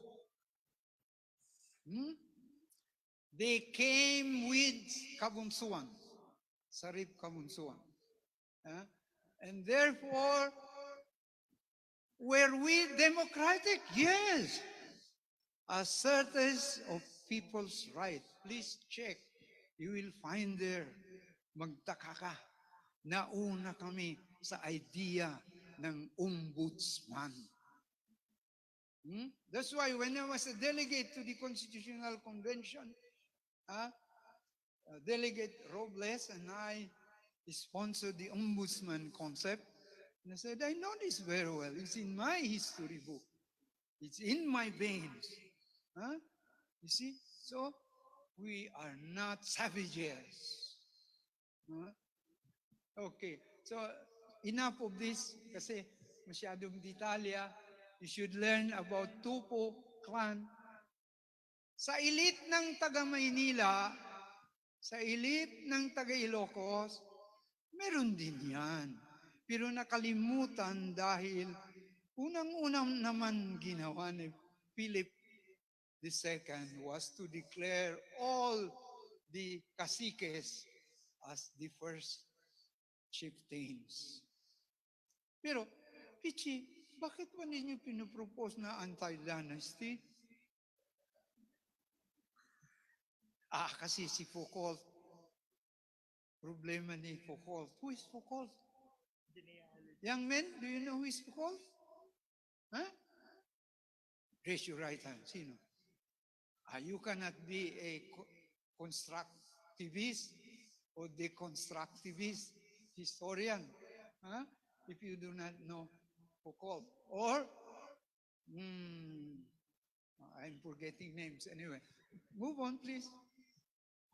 They came with kabunsuan, sarip kabunsuan. And therefore, were we democratic? Yes. Asserters of people's right. Please check. You will find there, magtaka ka, nauna kami sa idea ng ombudsman. That's why when I was a delegate to the Constitutional Convention, Delegate Robles and I sponsored the ombudsman concept. And I said, I know this very well. It's in my history book. It's in my veins. You see? So, we are not savages. Okay. So, enough of this kasi masyadong detalya. You should learn about Tupo clan. Sa elite ng taga-Maynila, sa elite ng taga-Ilocos, meron din yan. Pero nakalimutan dahil unang-unang naman ginawa ni Philip II was to declare all the caciques as the first chieftains. Pero, Pichi, bakit ba ninyo pinupropose na anti-dynasty? Kasi si Foucault problema ni Foucault. Who is Foucault? Young men, do you know who is Foucault? Huh? Raise your right hand. Sino? You cannot be a constructivist or deconstructivist historian, huh? If you do not know Foucault. Or, I'm forgetting names anyway. Move on, please.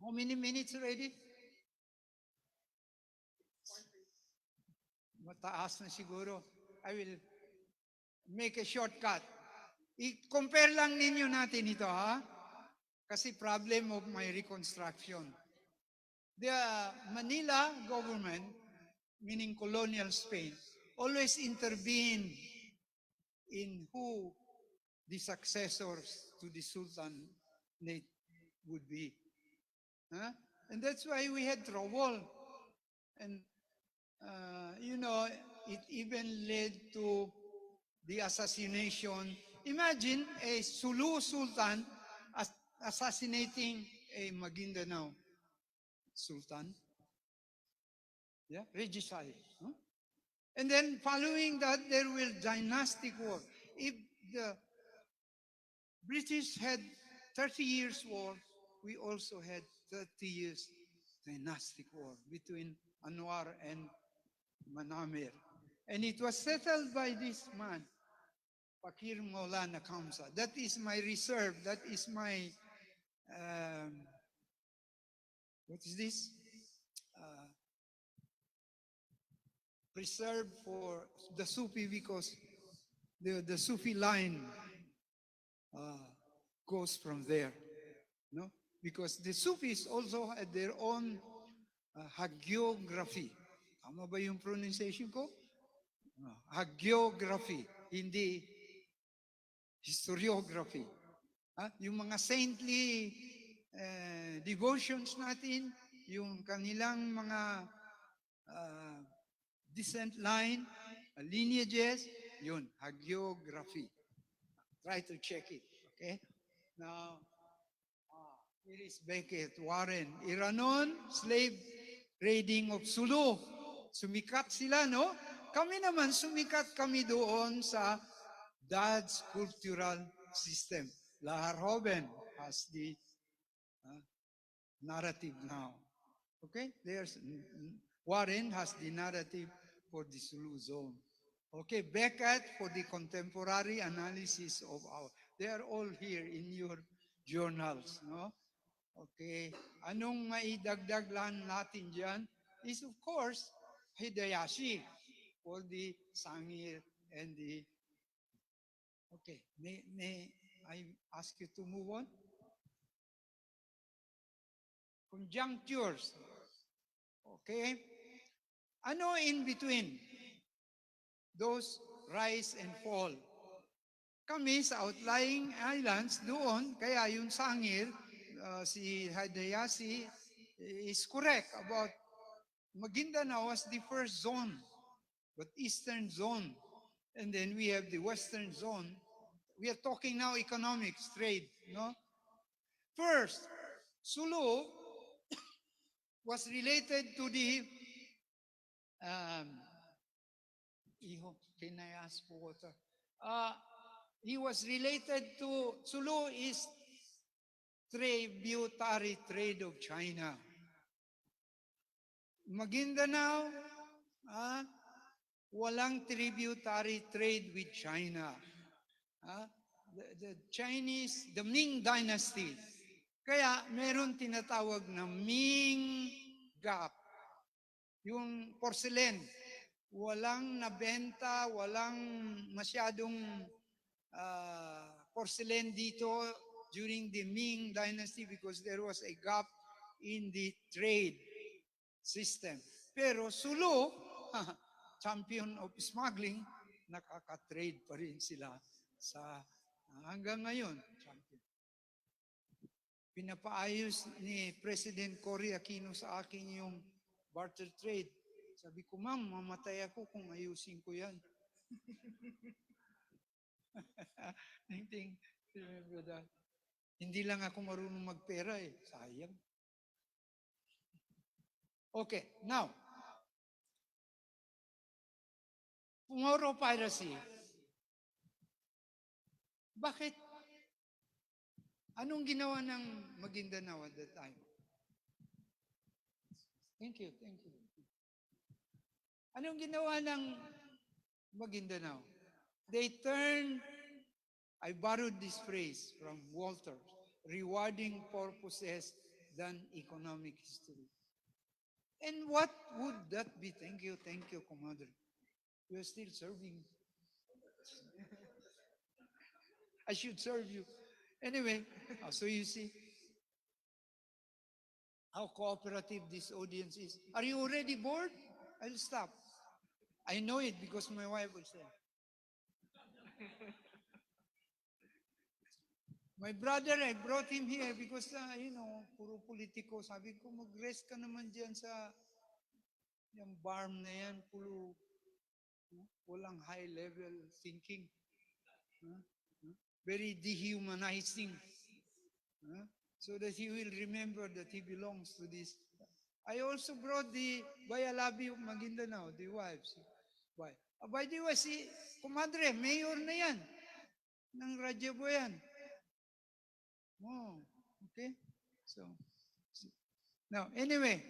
How many minutes already? Mataas na siguro. I will make a shortcut. I-compare lang ninyo natin ito, ha? Kasi problem of my reconstruction. The Manila government, meaning colonial Spain, always intervened in who the successors to the Sultanate would be. Huh? And that's why we had trouble. And, it even led to the assassination. Imagine a Sulu Sultan assassinating a Magindanao Sultan. Yeah, regicide. Huh? And then following that, there will dynastic war. If the British had 30 years war, we also had 30 years dynastic war between Anwar and Manamir. And it was settled by this man, Fakir Maulana Kamsa. That is my reserve. That is my, what is this? Preserved for the Sufi, because the Sufi line goes from there. No? Because the Sufis also had their own hagiography. Tama ba yung pronunciation ko? Hagiography, hindi historiography. Yung mga saintly devotions natin, yung kanilang mga descent line, lineages, yun, hagiography. Try to check it, okay? Now, here is Beckett, Warren, Iranon, slave raiding of Sulu. Sumikat sila, no? Kami naman, sumikat kami doon sa Dad's cultural system. 𝙍𝙪𝙙𝙪𝙗 has the narrative now. Okay? Warren has the narrative for the Sulu zone. Okay, Beckett for the contemporary analysis of they are all here in your journals, no? Okay, anong maidagdag lang natin dyan is of course, Hideyashi for the Sangir and the, okay, may I ask you to move on? Conjunctures. Okay, ano in between those rise and fall? Kami sa outlying islands doon, kaya yung Sangir, si Hideyashi is correct about Magindanao was the first zone, but eastern zone. And then we have the western zone. We are talking now economics, trade, no? First, Sulu was related to the can I ask for water? He was related to, Sulu is tributary trade of China. Magindanao, walang tributary trade with China. The Chinese, the Ming Dynasty. Kaya meron tinatawag na Ming Gap. Yung porcelain, walang nabenta, walang masyadong porcelain dito during the Ming Dynasty because there was a gap in the trade system. Pero Sulu, champion of smuggling, nakaka-trade pa rin sila sa hanggang ngayon. Champion. Pinapaayos ni President Cory Aquino sa akin yung barter trade. Sabi ko, ma'am, mamatay ako kung ayusin ko yan. Remember that? Hindi lang ako marunong magpera eh. Sayang. Okay, now, tomorrow piracy. Bakit? Anong ginawa ng Magindanao at that time? Thank you, thank you. Anong ginawa ng Magindanao? They turned, I borrowed this phrase from Walter, rewarding purposes than economic history. And what would that be? Thank you, Commander. You're still serving. I should serve you. Anyway, so you see how cooperative this audience is. Are you already bored? I'll stop. I know it because my wife will say. My brother, I brought him here because, puro politiko. Sabi ko, mag-rest ka naman dyan sa yung barm na yan. Puro, walang high-level thinking. Very dehumanizing. So that he will remember that he belongs to this. I also brought the Bayalabi of Magindanao, the wives. Why? By the way, si Kumadre, mayor na yan. Ng Radyabu yan. Oh, okay. So, now, anyway.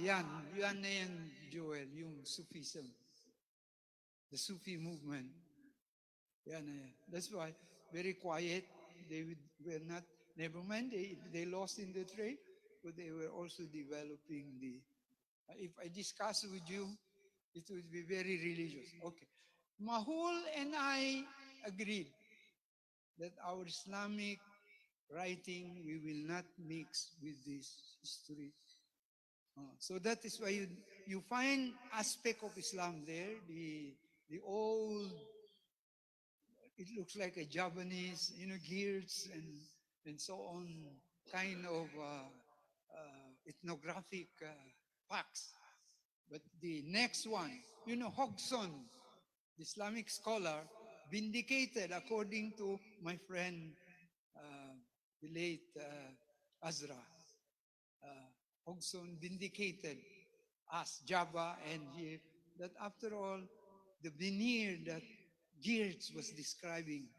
Yan na yan, Joel, yung Sufism. The Sufi movement. Yan na yan. That's why, very quiet. They were not, never mind, they lost in the trade, but they were also developing the, if I discuss with you, it would be very religious. Okay. Mahul and I agreed that our Islamic writing, we will not mix with this history. So that is why you find aspect of Islam there, the old, it looks like a Japanese, 𝙍𝙬𝙬𝙧𝙣 and so on, kind of ethnographic facts. But the next one, 𝙍𝙬𝙬𝙧𝙣, the Islamic scholar, vindicated according to my friend, the late Azra. 𝙍𝙬𝙬𝙧𝙣 vindicated us, Java, and here, that after all, the veneer that 𝙍𝙬𝙬𝙧𝙣 was describing,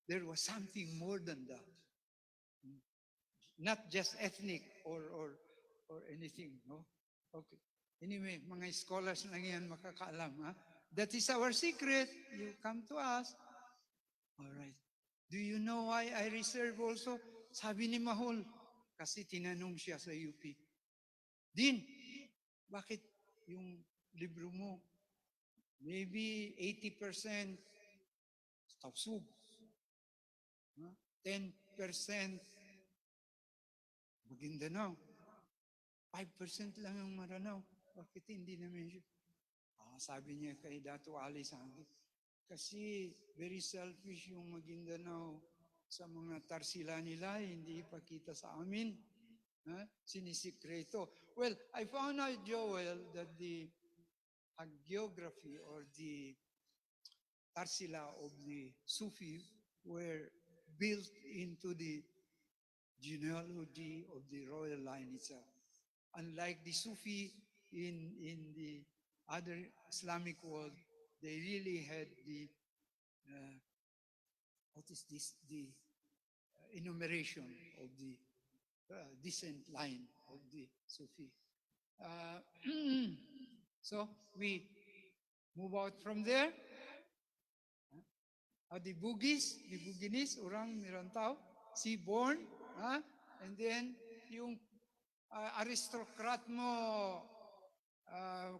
there was something more than that. Not just ethnic or anything, no? Okay. Anyway, mga scholars lang yan makakaalam, ha? That is our secret. You come to us. All right. Do you know why I reserve also? Sabi ni Mahul, kasi tinanong siya sa UP. Din, bakit yung libro mo, maybe 80% Tausug, 10% Magindanao, 5% lang yung Maranao. Bakit hindi na-mention? Sabi niya kay Datu 𝙈𝙖𝙜𝙤𝙣𝙣, kasi very selfish yung Magindanao sa mga tarsila nila, hindi ipakita sa amin. Sinisikreto. Well, I found out, Joel, that the hagiography or the tarsila of the Sufi were built into the genealogy of the royal line itself. Unlike the Sufi in the other Islamic world, they really had the, what is this, the enumeration of the descent line of the Sufi. So we move out from there. The Buginis, orang Mirantao, Seaborn, and then yung aristocrat mo,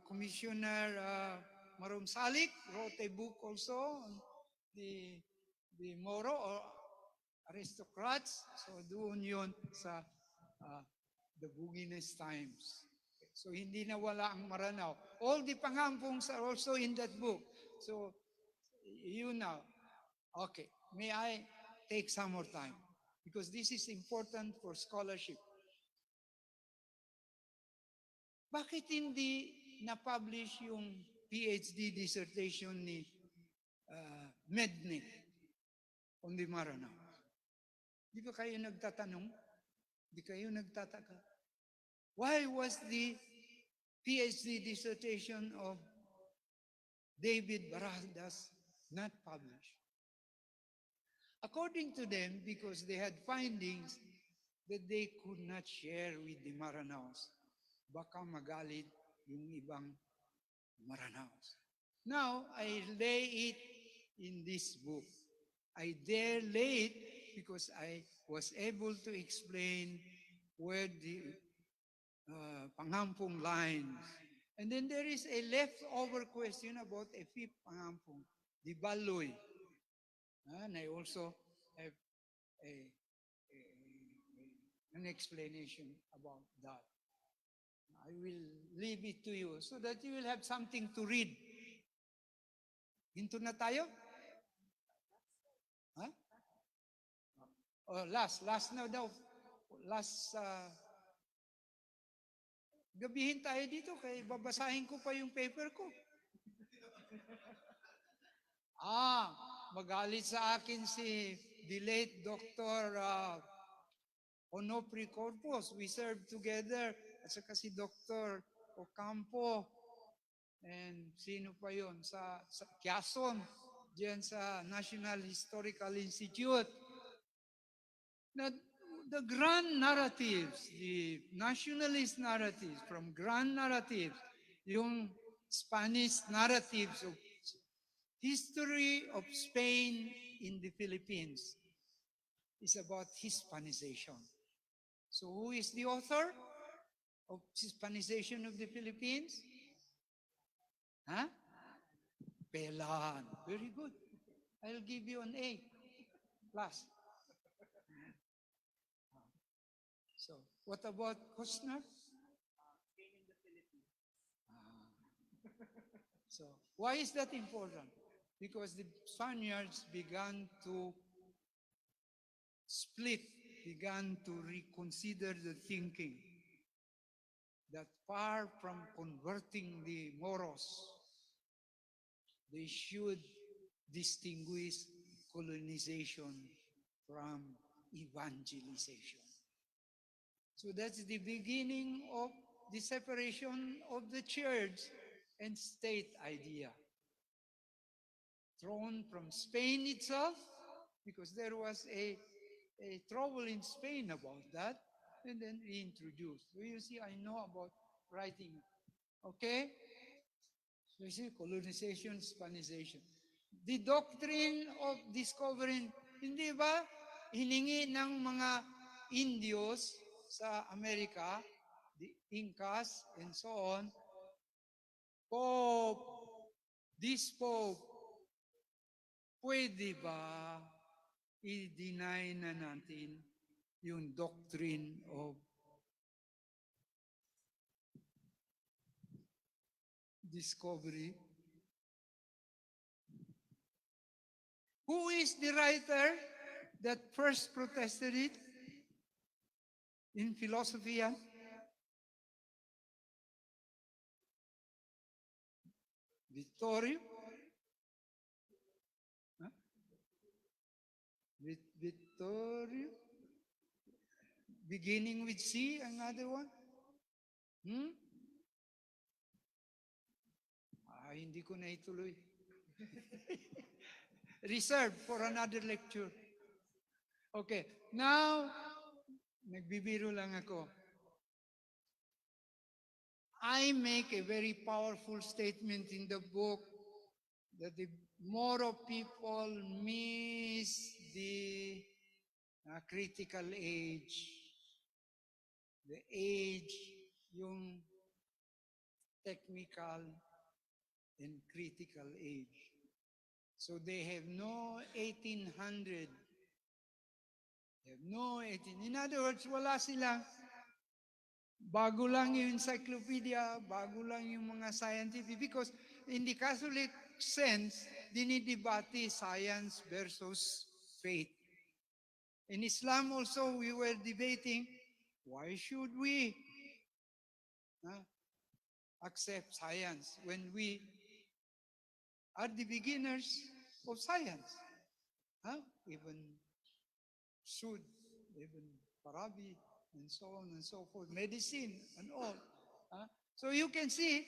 Commissioner Marum Salik, wrote a book also on the Moro or aristocrats. So doon yun sa the Buginese times. So hindi nawala ang Maranao. All the pangampungs are also in that book. So you know. Okay, may I take some more time? Because this is important for scholarship. Bakit hindi na-publish yung PhD dissertation ni Mednick on the Maranao? Di ba kayo nagtatanong? Di kayo nagtataka. Why was the PhD dissertation of David Barajas not published? According to them, because they had findings that they could not share with the Maranaos. Baka magalit yung ibang Maranaos. Now, I lay it in this book. I dare lay it because I was able to explain where the panghampong lines. And then there is a leftover question about a fifth panghampong, the baloy. And I also have an explanation about that. I will leave it to you so that you will have something to read. Hinto na tayo? Huh? Oh, last na daw. Gabihin tayo dito kaya babasahin ko pa yung paper ko. Magalit sa akin si the late Dr. Onopri Corpus. We served together at saka si Dr. Ocampo and sino pa yon sa Quezon diyan sa National Historical Institute. The grand narratives, the nationalist narratives from grand narratives, yung Spanish narratives of history of Spain in the Philippines is about Hispanization. So who is the author of Hispanization of the Philippines? Pelan. Very good. I'll give you an A plus. So, what about Kostner? So, why is that important? Because the Spaniards began to split, began to reconsider the thinking that far from converting the Moros, they should distinguish colonization from evangelization. So that's the beginning of the separation of the church and state idea. Thrown from Spain itself, because there was a trouble in Spain about that, and then reintroduced. So you see, I know about writing. Okay? So you see, colonization, Spanization. The doctrine of discovering, hindi ba, hiningi ng mga Indios sa Amerika, the Incas, and so on, Pope, this Pope, pwede ba i-deny na natin yung doctrine of discovery? Who is the writer that first protested it in philosophy? Vittorio? Vittorio? Beginning with C, another one? Hindi ko na ituloy. Reserved for another lecture. Okay, now, nagbibiro lang ako. I make a very powerful statement in the book that the Moro people miss the critical age. The age, yung technical and critical age. So they have no 1800. They have no 18. In other words, wala silang bago lang yung encyclopedia, bago lang yung mga scientific. Because in the Catholic sense, dinidebate science versus faith. In Islam also, we were debating, why should we accept science when we are the beginners of science? Even Sud, even Farabi, and so on and so forth, medicine and all. So you can see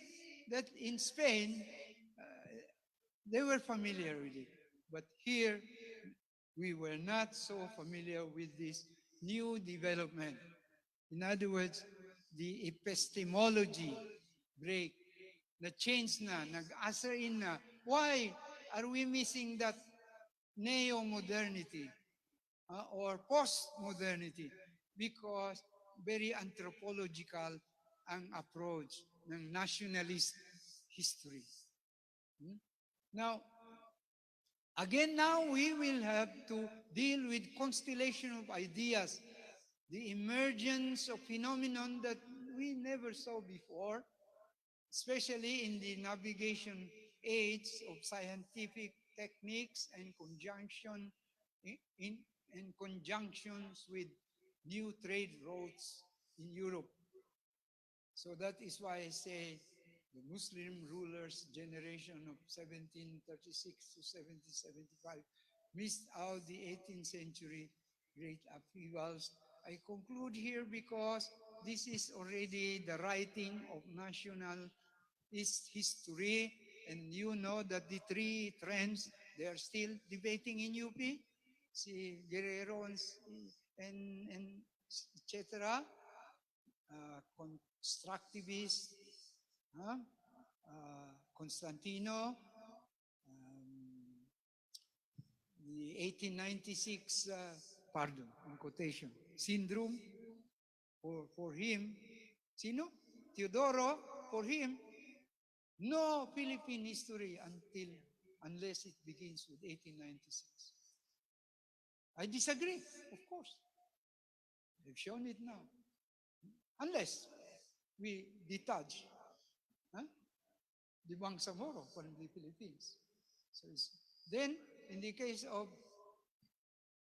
that in Spain, they were familiar with it. But here, we were not so familiar with this new development. In other words, the epistemology break, na change na, nag-usher in na. Why are we missing that neo-modernity or post-modernity? Because very anthropological ang approach ng nationalist history. Now, again, now we will have to deal with constellation of ideas, the emergence of phenomenon that we never saw before, especially in the navigation age of scientific techniques and in conjunctions with new trade routes in Europe. So that is why I say the Muslim rulers' generation of 1736 to 1775 missed out the 18th century great upheavals. I conclude here because this is already the writing of national history, and you know that the three trends, they are still debating in UP, si Guerrero and etc., constructivist, Constantino, the 1896, pardon, in quotation, syndrome for him, sino? Teodoro, for him, no Philippine history unless it begins with 1896. I disagree, of course. They've shown it now. Unless we detach the Bangsamoro from the Philippines. So then, in the case of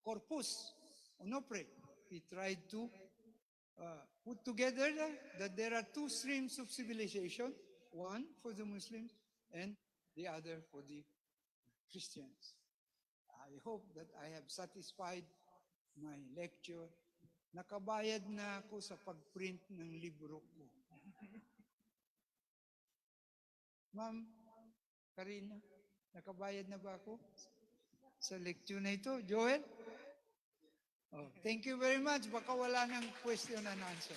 Corpus Onofre, he tried to put together that there are two streams of civilization, one for the Muslims and the other for the Christians. I hope that I have satisfied my lecture. Nakabayad na ako sa pag-print ng libro ko. Ma'am Karina, nakabayad na ba ako sa lecture na ito? Joel? Oh, thank you very much. Baka wala ng question and answer.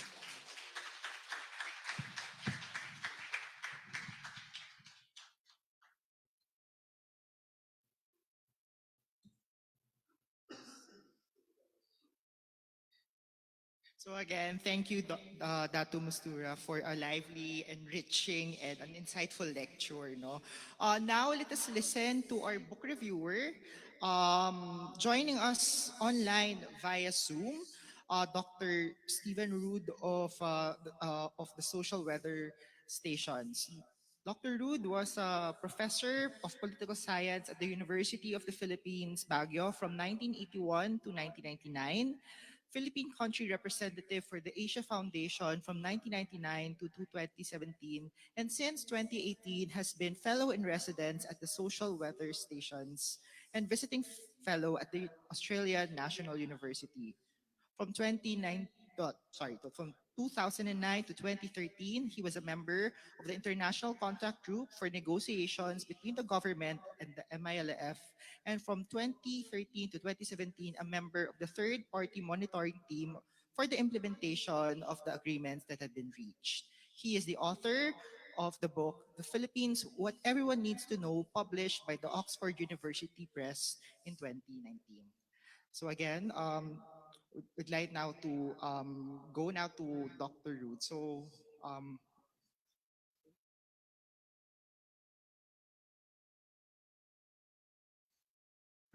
So again, thank you, Datu Mastura, for a lively, enriching, and an insightful lecture. No? Now let us listen to our book reviewer, joining us online via Zoom, Dr. Stephen Rood of the Social Weather Stations. Dr. Rood was a professor of political science at the University of the Philippines, Baguio, from 1981 to 1999. Philippine Country Representative for the Asia Foundation from 1999 to 2017, and since 2018 has been Fellow in Residence at the Social Weather Stations and Visiting Fellow at the Australian National University. From 2009 to 2013, he was a member of the International Contact Group for negotiations between the government and the MILF, and from 2013 to 2017, a member of the third-party monitoring team for the implementation of the agreements that had been reached. He is the author of the book, The Philippines, What Everyone Needs to Know, published by the Oxford University Press in 2019. So again, we'd like now to go now to Dr. Rood. So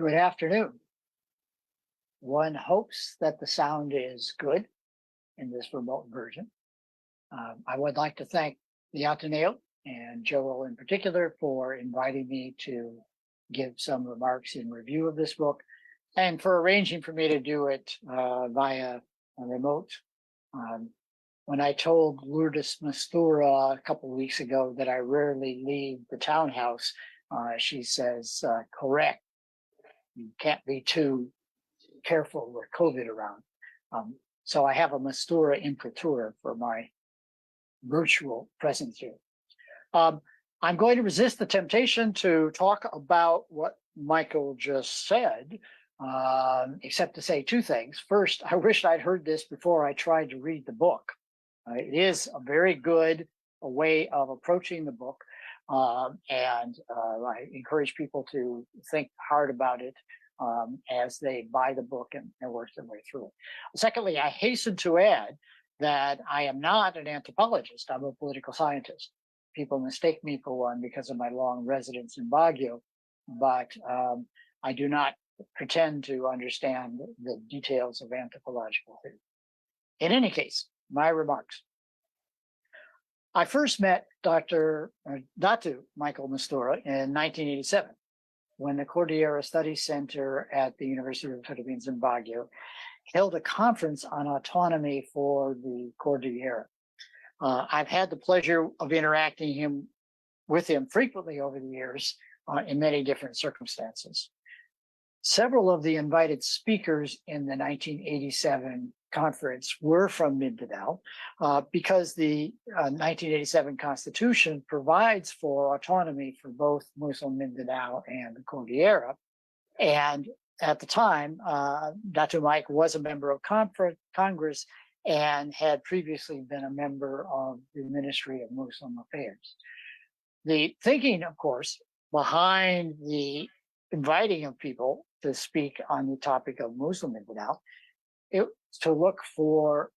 Good afternoon. One hopes that the sound is good in this remote version. I would like to thank the Ateneo and Joel in particular for inviting me to give some remarks in review of this book and for arranging for me to do it via a remote. When I told Lourdes Mastura a couple of weeks ago that I rarely leave the townhouse, she says, correct. You can't be too careful with COVID around. So I have a Mastura imprimatur for my virtual presence here. I'm going to resist the temptation to talk about what Michael just said, except to say two things. First, I wish I'd heard this before I tried to read the book. It is a very good way of approaching the book, and I encourage people to think hard about it as they buy the book and work their way through it. Secondly, I hasten to add that I am not an anthropologist. I'm a political scientist. People mistake me for one because of my long residence in Baguio, but I do not pretend to understand the details of anthropological theory. In any case, my remarks. I first met Dr. Datu Michael Mastura in 1987 when the Cordillera Studies Center at the University of the Philippines in Baguio held a conference on autonomy for the Cordillera. I've had the pleasure of interacting with him frequently over the years in many different circumstances. Several of the invited speakers in the 1987 conference were from Mindanao because the 1987 Constitution provides for autonomy for both Muslim Mindanao and the Cordillera. And at the time, Datu Mike was a member of Congress and had previously been a member of the Ministry of Muslim Affairs. The thinking, of course, behind the inviting of people to speak on the topic of Muslim Mindanao, it's to look for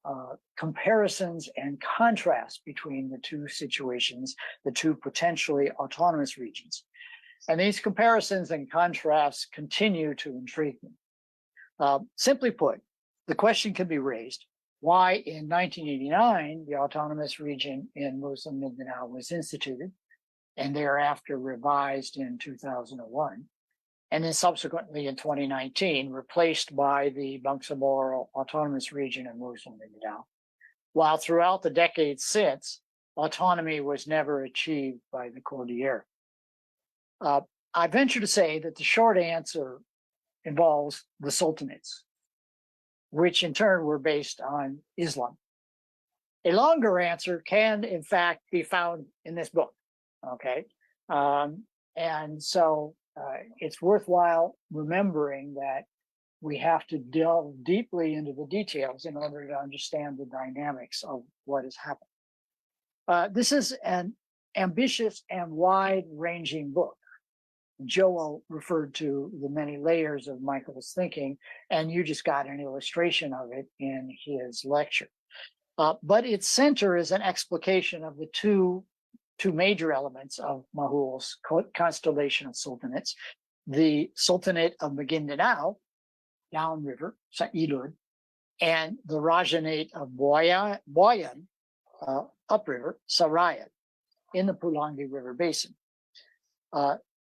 comparisons and contrasts between the two situations, the two potentially autonomous regions. And these comparisons and contrasts continue to intrigue me. Simply put, the question can be raised, why in 1989 the autonomous region in Muslim Mindanao was instituted and thereafter revised in 2001, and then subsequently in 2019 replaced by the Bangsamoro Autonomous Region in Muslim Mindanao, while throughout the decades since, autonomy was never achieved by the Cordillera. I venture to say that the short answer involves the sultanates, which in turn were based on Islam. A longer answer can, in fact, be found in this book, okay? And so it's worthwhile remembering that we have to delve deeply into the details in order to understand the dynamics of what has happened. This is an ambitious and wide-ranging book. Joel referred to the many layers of Michael's thinking, and you just got an illustration of it in his lecture. But its center is an explication of the two major elements of Mahul's constellation of sultanates, the Sultanate of Magindanao, downriver, sa Ilud, and the Rajanate of Boyan, upriver, Sarayan, in the Pulangi River Basin.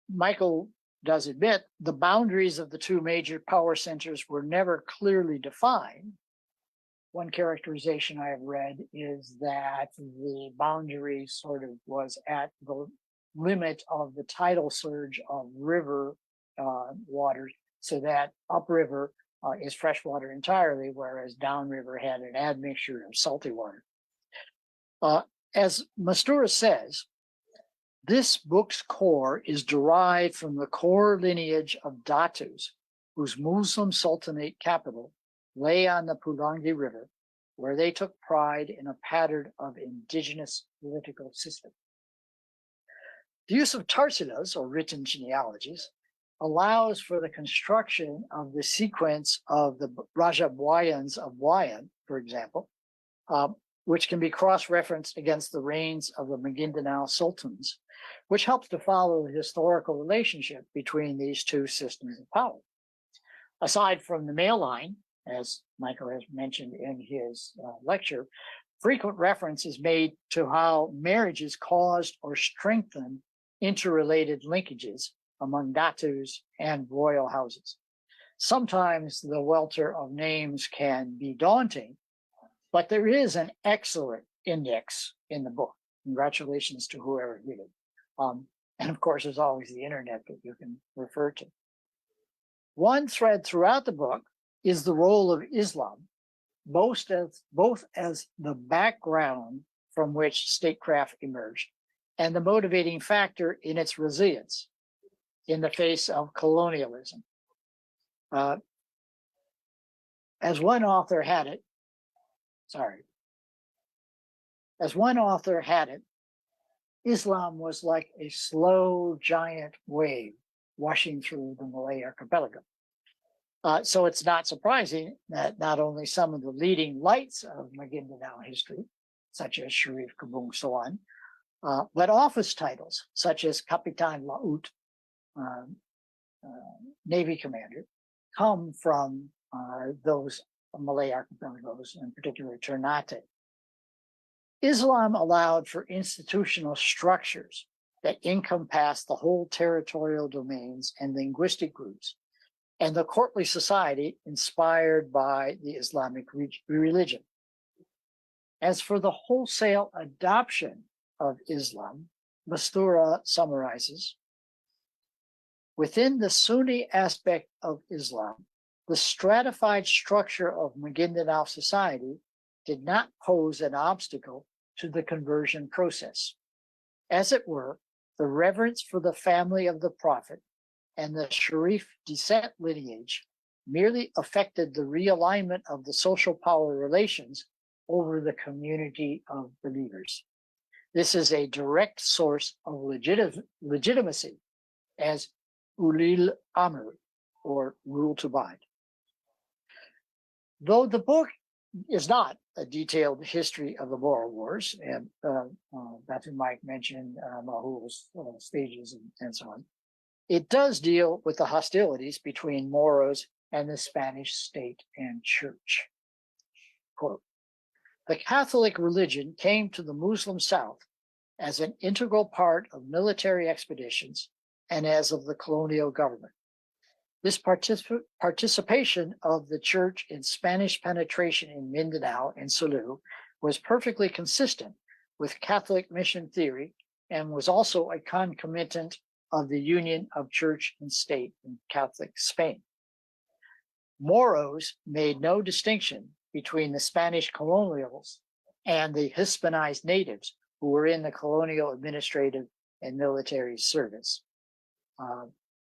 Michael does admit the boundaries of the two major power centers were never clearly defined. One characterization I have read is that the boundary sort of was at the limit of the tidal surge of river water, so that upriver is freshwater entirely, whereas downriver had an admixture of salty water. As Mastura says, this book's core is derived from the core lineage of Datus, whose Muslim Sultanate capital lay on the Pulangi River, where they took pride in a pattern of indigenous political system. The use of tarsilas, or written genealogies, allows for the construction of the sequence of the Raja Boyans of Boyan, for example, which can be cross-referenced against the reigns of the Magindanao sultans, which helps to follow the historical relationship between these two systems of power. Aside from the male line, as Michael has mentioned in his lecture, frequent reference is made to how marriages caused or strengthened interrelated linkages among datus and royal houses. Sometimes the welter of names can be daunting, but there is an excellent index in the book. Congratulations to whoever did it. And of course, there's always the internet that you can refer to. One thread throughout the book is the role of Islam, both as the background from which statecraft emerged and the motivating factor in its resilience in the face of colonialism. As one author had it, Islam was like a slow giant wave washing through the Malay archipelago. So it's not surprising that not only some of the leading lights of Magindanao history, such as Sharif Kabung Sawan, but office titles such as Kapitan Laut, Navy Commander, come from those Malay archipelagos, in particular Ternate. Islam allowed for institutional structures that encompass the whole territorial domains and linguistic groups, and the courtly society inspired by the Islamic religion. As for the wholesale adoption of Islam, Mastura summarizes, within the Sunni aspect of Islam, the stratified structure of Magindanao society did not pose an obstacle to the conversion process. As it were, the reverence for the family of the Prophet and the Sharif descent lineage merely affected the realignment of the social power relations over the community of believers. This is a direct source of legitimacy as ulil amr, or rule to abide. Though the book is not a detailed history of the Boer Wars, and Datu Mike mentioned Mahu's stages and so on, it does deal with the hostilities between Moros and the Spanish state and church. Quote, the Catholic religion came to the Muslim South as an integral part of military expeditions and as of the colonial government. This participation of the church in Spanish penetration in Mindanao and Sulu was perfectly consistent with Catholic mission theory and was also a concomitant of the union of church and state in Catholic Spain. Moros made no distinction between the Spanish colonials and the Hispanized natives who were in the colonial administrative and military service.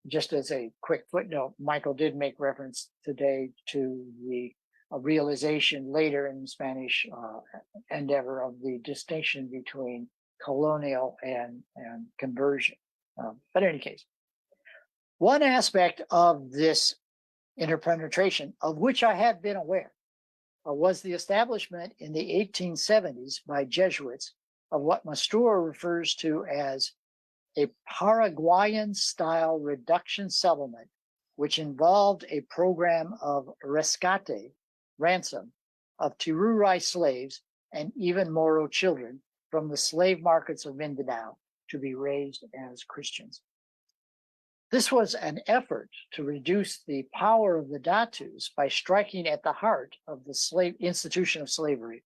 Just as a quick footnote, Michael did make reference today to the realization later in the Spanish endeavor of the distinction between colonial and conversion. But in any case, one aspect of this interpenetration, of which I have been aware, was the establishment in the 1870s by Jesuits of what Mastura refers to as a Paraguayan-style reduction settlement, which involved a program of rescate, ransom, of Tiruray slaves and even Moro children from the slave markets of Mindanao to be raised as Christians. This was an effort to reduce the power of the Datus by striking at the heart of the slave institution of slavery,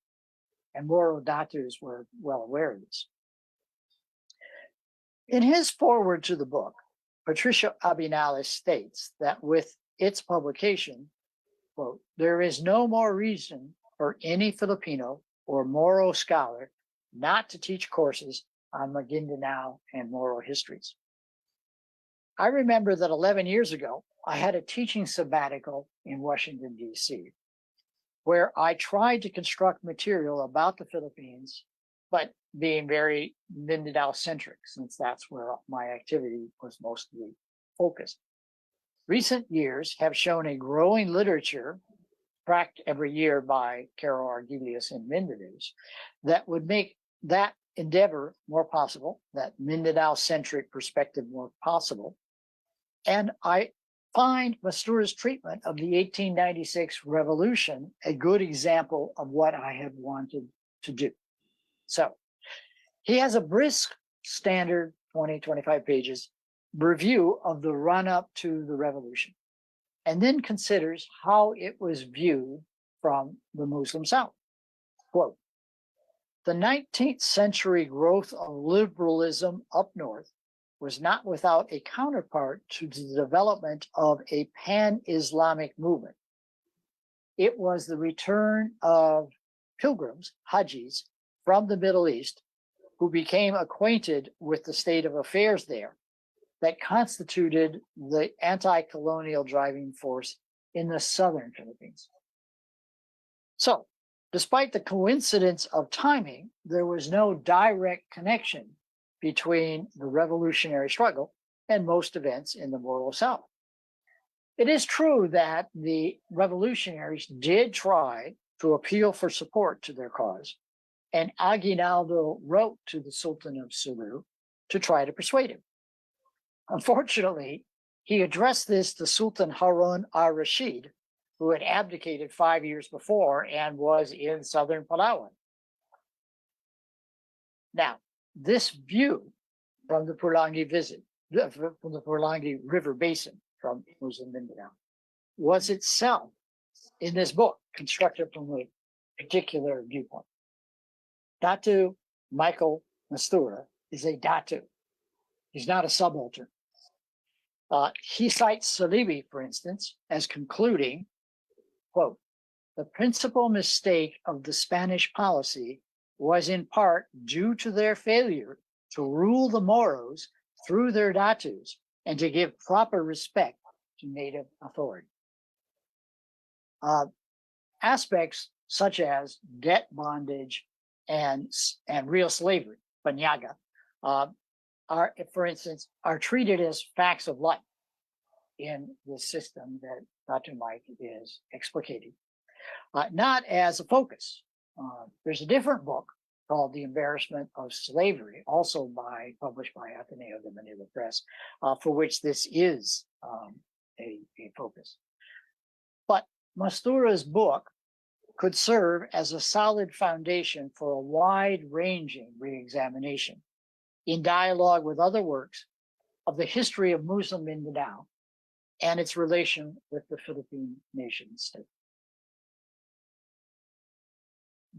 and Moro Datus were well aware of this. In his foreword to the book, Patricia Abinales states that with its publication, quote, there is no more reason for any Filipino or Moro scholar not to teach courses on Magindanao and Moro histories. I remember that 11 years ago, I had a teaching sabbatical in Washington, D.C., where I tried to construct material about the Philippines, but being very Mindanao-centric, since that's where my activity was mostly focused. Recent years have shown a growing literature, tracked every year by Carol Argelius in Mindanaos, that would make that endeavor more possible, that Mindanao-centric perspective more possible. And I find Mastura's treatment of the 1896 revolution a good example of what I had wanted to do. So he has a brisk, standard 20, 25 pages review of the run-up to the revolution, and then considers how it was viewed from the Muslim South. Quote, the 19th century growth of liberalism up north was not without a counterpart to the development of a pan-Islamic movement. it was the return of pilgrims, hajis, from the Middle East who became acquainted with the state of affairs there that constituted the anti-colonial driving force in the southern Philippines. So, despite the coincidence of timing, there was no direct connection between the revolutionary struggle and most events in the Moro South. It is true that the revolutionaries did try to appeal for support to their cause, and Aguinaldo wrote to the Sultan of Sulu to try to persuade him. Unfortunately, he addressed this to Sultan Harun al-Rashid, who had abdicated 5 years before and was in southern Palawan. Now, this view from the Pulangi from the Pulangi River Basin from Muslim Mindanao, was itself in this book constructed from a particular viewpoint. Datu Michael Mastura is a Datu. He's not a subaltern. He cites Salibi, for instance, as concluding, quote, the principal mistake of the Spanish policy was in part due to their failure to rule the Moros through their Datus and to give proper respect to native authority. Aspects such as debt bondage and real slavery, banyaga, are, for instance, are treated as facts of life in the system that Dr. Mike is explicating, not as a focus. There's a different book called The Embarrassment of Slavery, also published by Ateneo de Manila Press, for which this is a focus. But Mastura's book could serve as a solid foundation for a wide-ranging reexamination in dialogue with other works of the history of Muslim Mindanao and its relation with the Philippine nation state.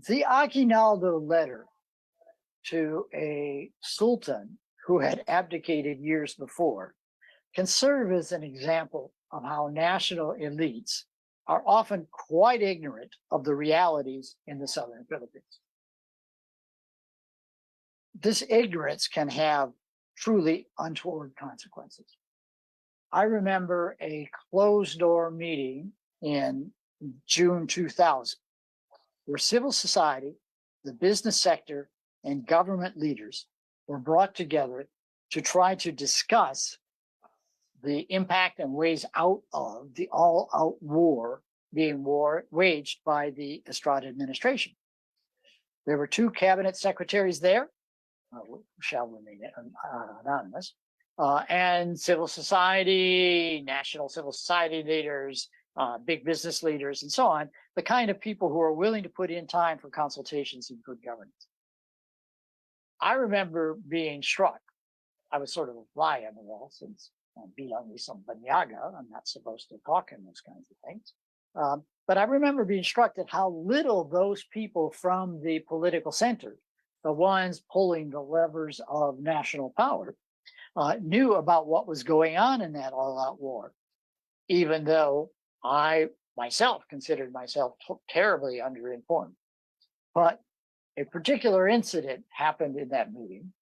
The Aguinaldo letter to a sultan who had abdicated years before can serve as an example of how national elites are often quite ignorant of the realities in the southern Philippines. This ignorance can have truly untoward consequences. I remember a closed-door meeting in June 2000, where civil society, the business sector, and government leaders were brought together to try to discuss the impact and ways out of the all-out war being waged by the Estrada administration. There were 2 cabinet secretaries there, shall remain anonymous, and civil society, national civil society leaders, big business leaders, and so on, the kind of people who are willing to put in time for consultations and good governance. I remember being struck. I was sort of a fly on the wall since belong with some banyaga. I'm not supposed to talk in those kinds of things. But I remember being struck at how little those people from the political center, the ones pulling the levers of national power, knew about what was going on in that all-out war, even though I myself considered myself terribly underinformed. But a particular incident happened in that meeting.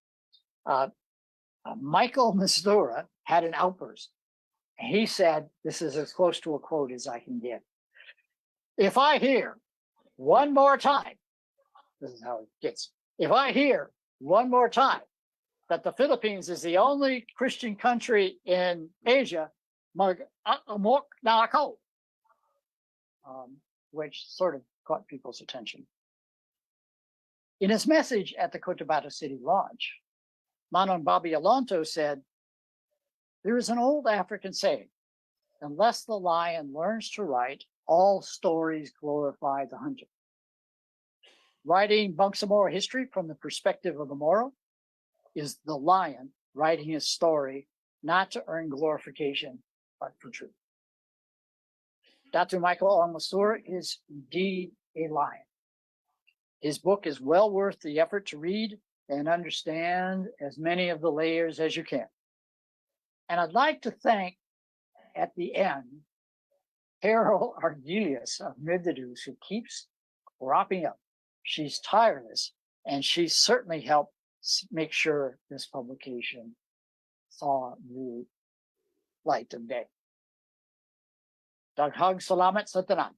Michael Mastura had an outburst. He said, this is as close to a quote as I can get, if I hear one more time, this is how it gets, if I hear one more time that the Philippines is the only Christian country in Asia, which sort of caught people's attention. In his message at the Cotabato City Lodge, Manon Bobby Alonto said, there is an old African saying, unless the lion learns to write, all stories glorify the hunter. Writing Bangsamoro history from the perspective of the Moro is the lion writing his story, not to earn glorification, but for truth. Dr. Michael Mastura is indeed a lion. His book is well worth the effort to read and understand as many of the layers as you can. And I'd like to thank, at the end, 𝙍𝙪𝙜𝙤𝙑 of 𝙍𝙪𝙜𝙤 who keeps cropping up. She's tireless, and she certainly helped make sure this publication saw the light of day. Daghang salamat sa tanan.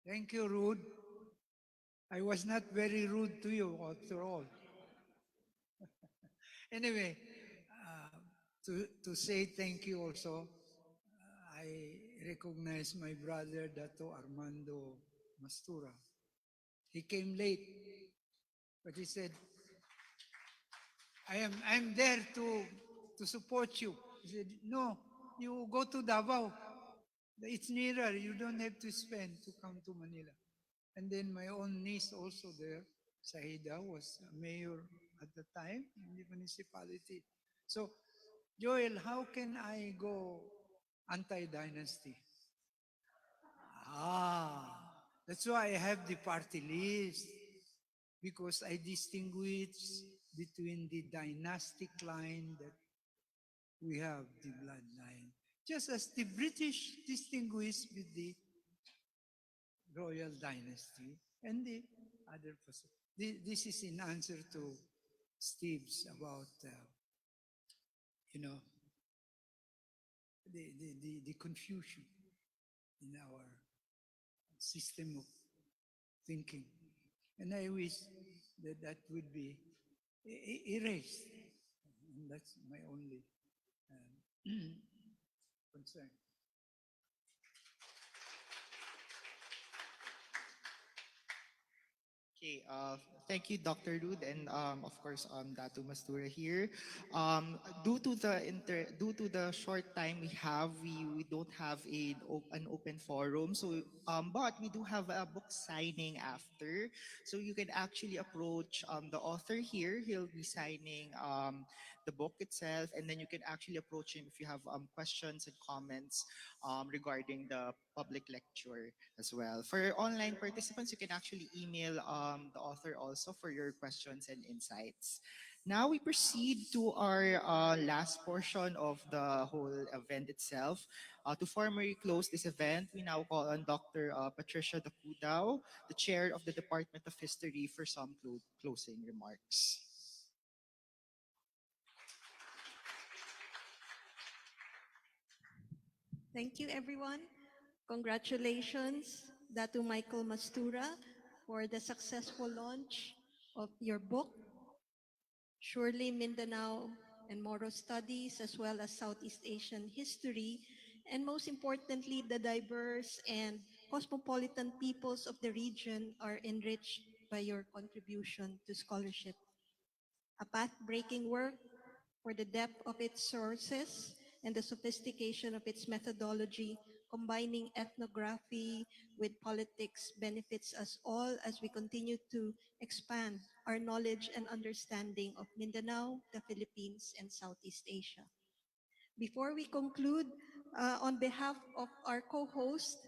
Thank you, Rude. I was not very rude to you after all. Anyway, to say thank you also, I recognize my brother Datu Armando Mastura. He came late, but he said, I'm there to support you. He said, no, you go to Davao. It's nearer. You don't have to spend to come to Manila. And then my own niece also there, Sahida, was a mayor at the time in the municipality. So, Joel, how can I go anti-dynasty? That's why I have the party list, because I distinguish between the dynastic line that we have, the bloodline, just as the British distinguish with the royal dynasty and the other person. This is in answer to Steve's about, you know, the confusion in our system of thinking. And I wish that that would be erased. And that's my only concern. Okay, thank you, Dr. Rude, and of course, Datu Mastura here. Due to the short time we have, we don't have an open forum. So, but we do have a book signing after, so you can actually approach the author here. He'll be signing the book itself, and then you can actually approach him if you have questions and comments regarding the public lecture as well. For online participants, you can actually email the author also for your questions and insights. Now we proceed to our last portion of the whole event itself. To formally close this event, we now call on Dr. Patricia Dacudao, the chair of the Department of History, for some closing remarks. Thank you, everyone. Congratulations, Datu Michael Mastura, for the successful launch of your book, Surely Mindanao and Moro Studies, as well as Southeast Asian history, and most importantly, the diverse and cosmopolitan peoples of the region are enriched by your contribution to scholarship. A path-breaking work for the depth of its sources and the sophistication of its methodology, combining ethnography with politics, benefits us all as we continue to expand our knowledge and understanding of Mindanao, the Philippines, and Southeast Asia. Before we conclude, on behalf of our co-host,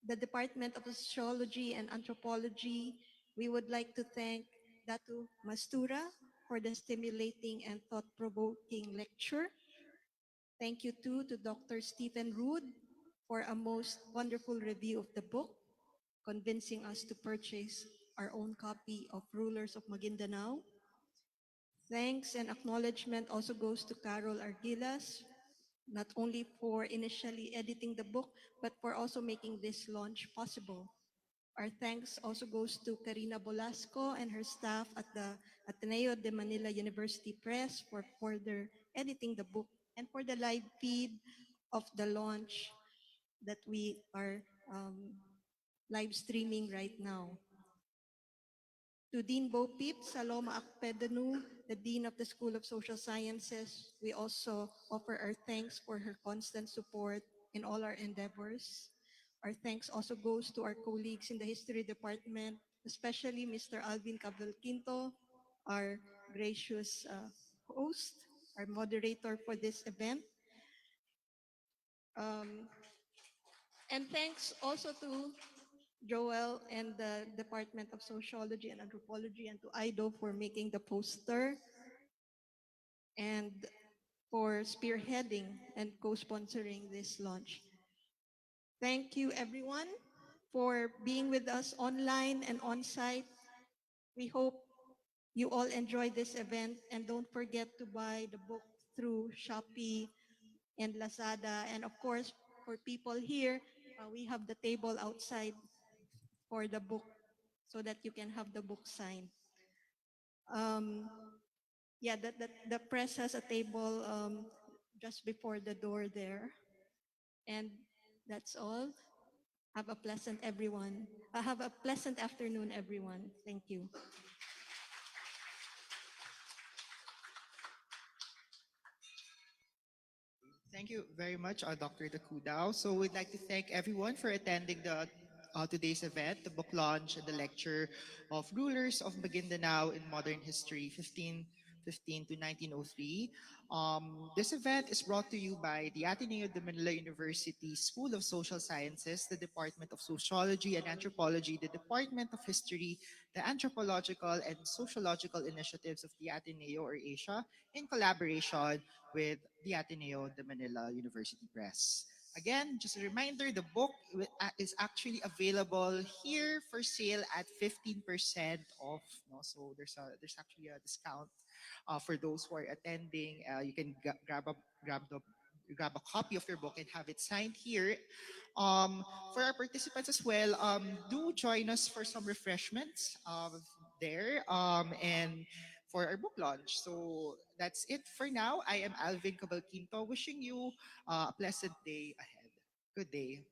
the Department of Sociology and Anthropology, we would like to thank Datu Mastura for the stimulating and thought-provoking lecture. Thank you too to Dr. Stephen Rood for a most wonderful review of the book, convincing us to purchase our own copy of Rulers of Magindanao. Thanks and acknowledgement also goes to Carol Argilas, not only for initially editing the book, but for also making this launch possible. Our thanks also goes to Karina Bolasco and her staff at the Ateneo de Manila University Press for further editing the book and for the live feed of the launch that we are live streaming right now. To Dean Bo Peep, Saloma Akpedanu, the Dean of the School of Social Sciences, we also offer our thanks for her constant support in all our endeavors. Our thanks also goes to our colleagues in the History Department, especially Mr. Alvin Cavalquinto, our gracious host, our moderator for this event. And thanks also to Joel and the Department of Sociology and Anthropology, and to Ido for making the poster and for spearheading and co-sponsoring this launch. Thank you everyone for being with us online and on-site. We hope you all enjoy this event, and don't forget to buy the book through Shopee and Lazada. And of course, for people here, we have the table outside for the book so that you can have the book signed. Um, yeah, the press has a table just before the door there. And that's all. Have a pleasant everyone. Have a pleasant afternoon, everyone. Thank you. Thank you very much, Dr. Dakudao. So we'd like to thank everyone for attending the today's event, the book launch and the lecture of Rulers of Magindanao in Modern History, 1515 to 1903. This event is brought to you by the Ateneo de Manila University School of Social Sciences, the Department of Sociology and Anthropology, the Department of History, the Anthropological and Sociological initiatives of the Ateneo or Asia, in collaboration with the Ateneo de Manila University Press. Again, just a reminder, the book is actually available here for sale at 15% off. No? So there's actually a discount for those who are attending. You can grab a copy of your book and have it signed here. For our participants as well, do join us for some refreshments there and for our book launch. So that's it for now. I am Alvin Cabalquinto, wishing you a pleasant day ahead. Good day.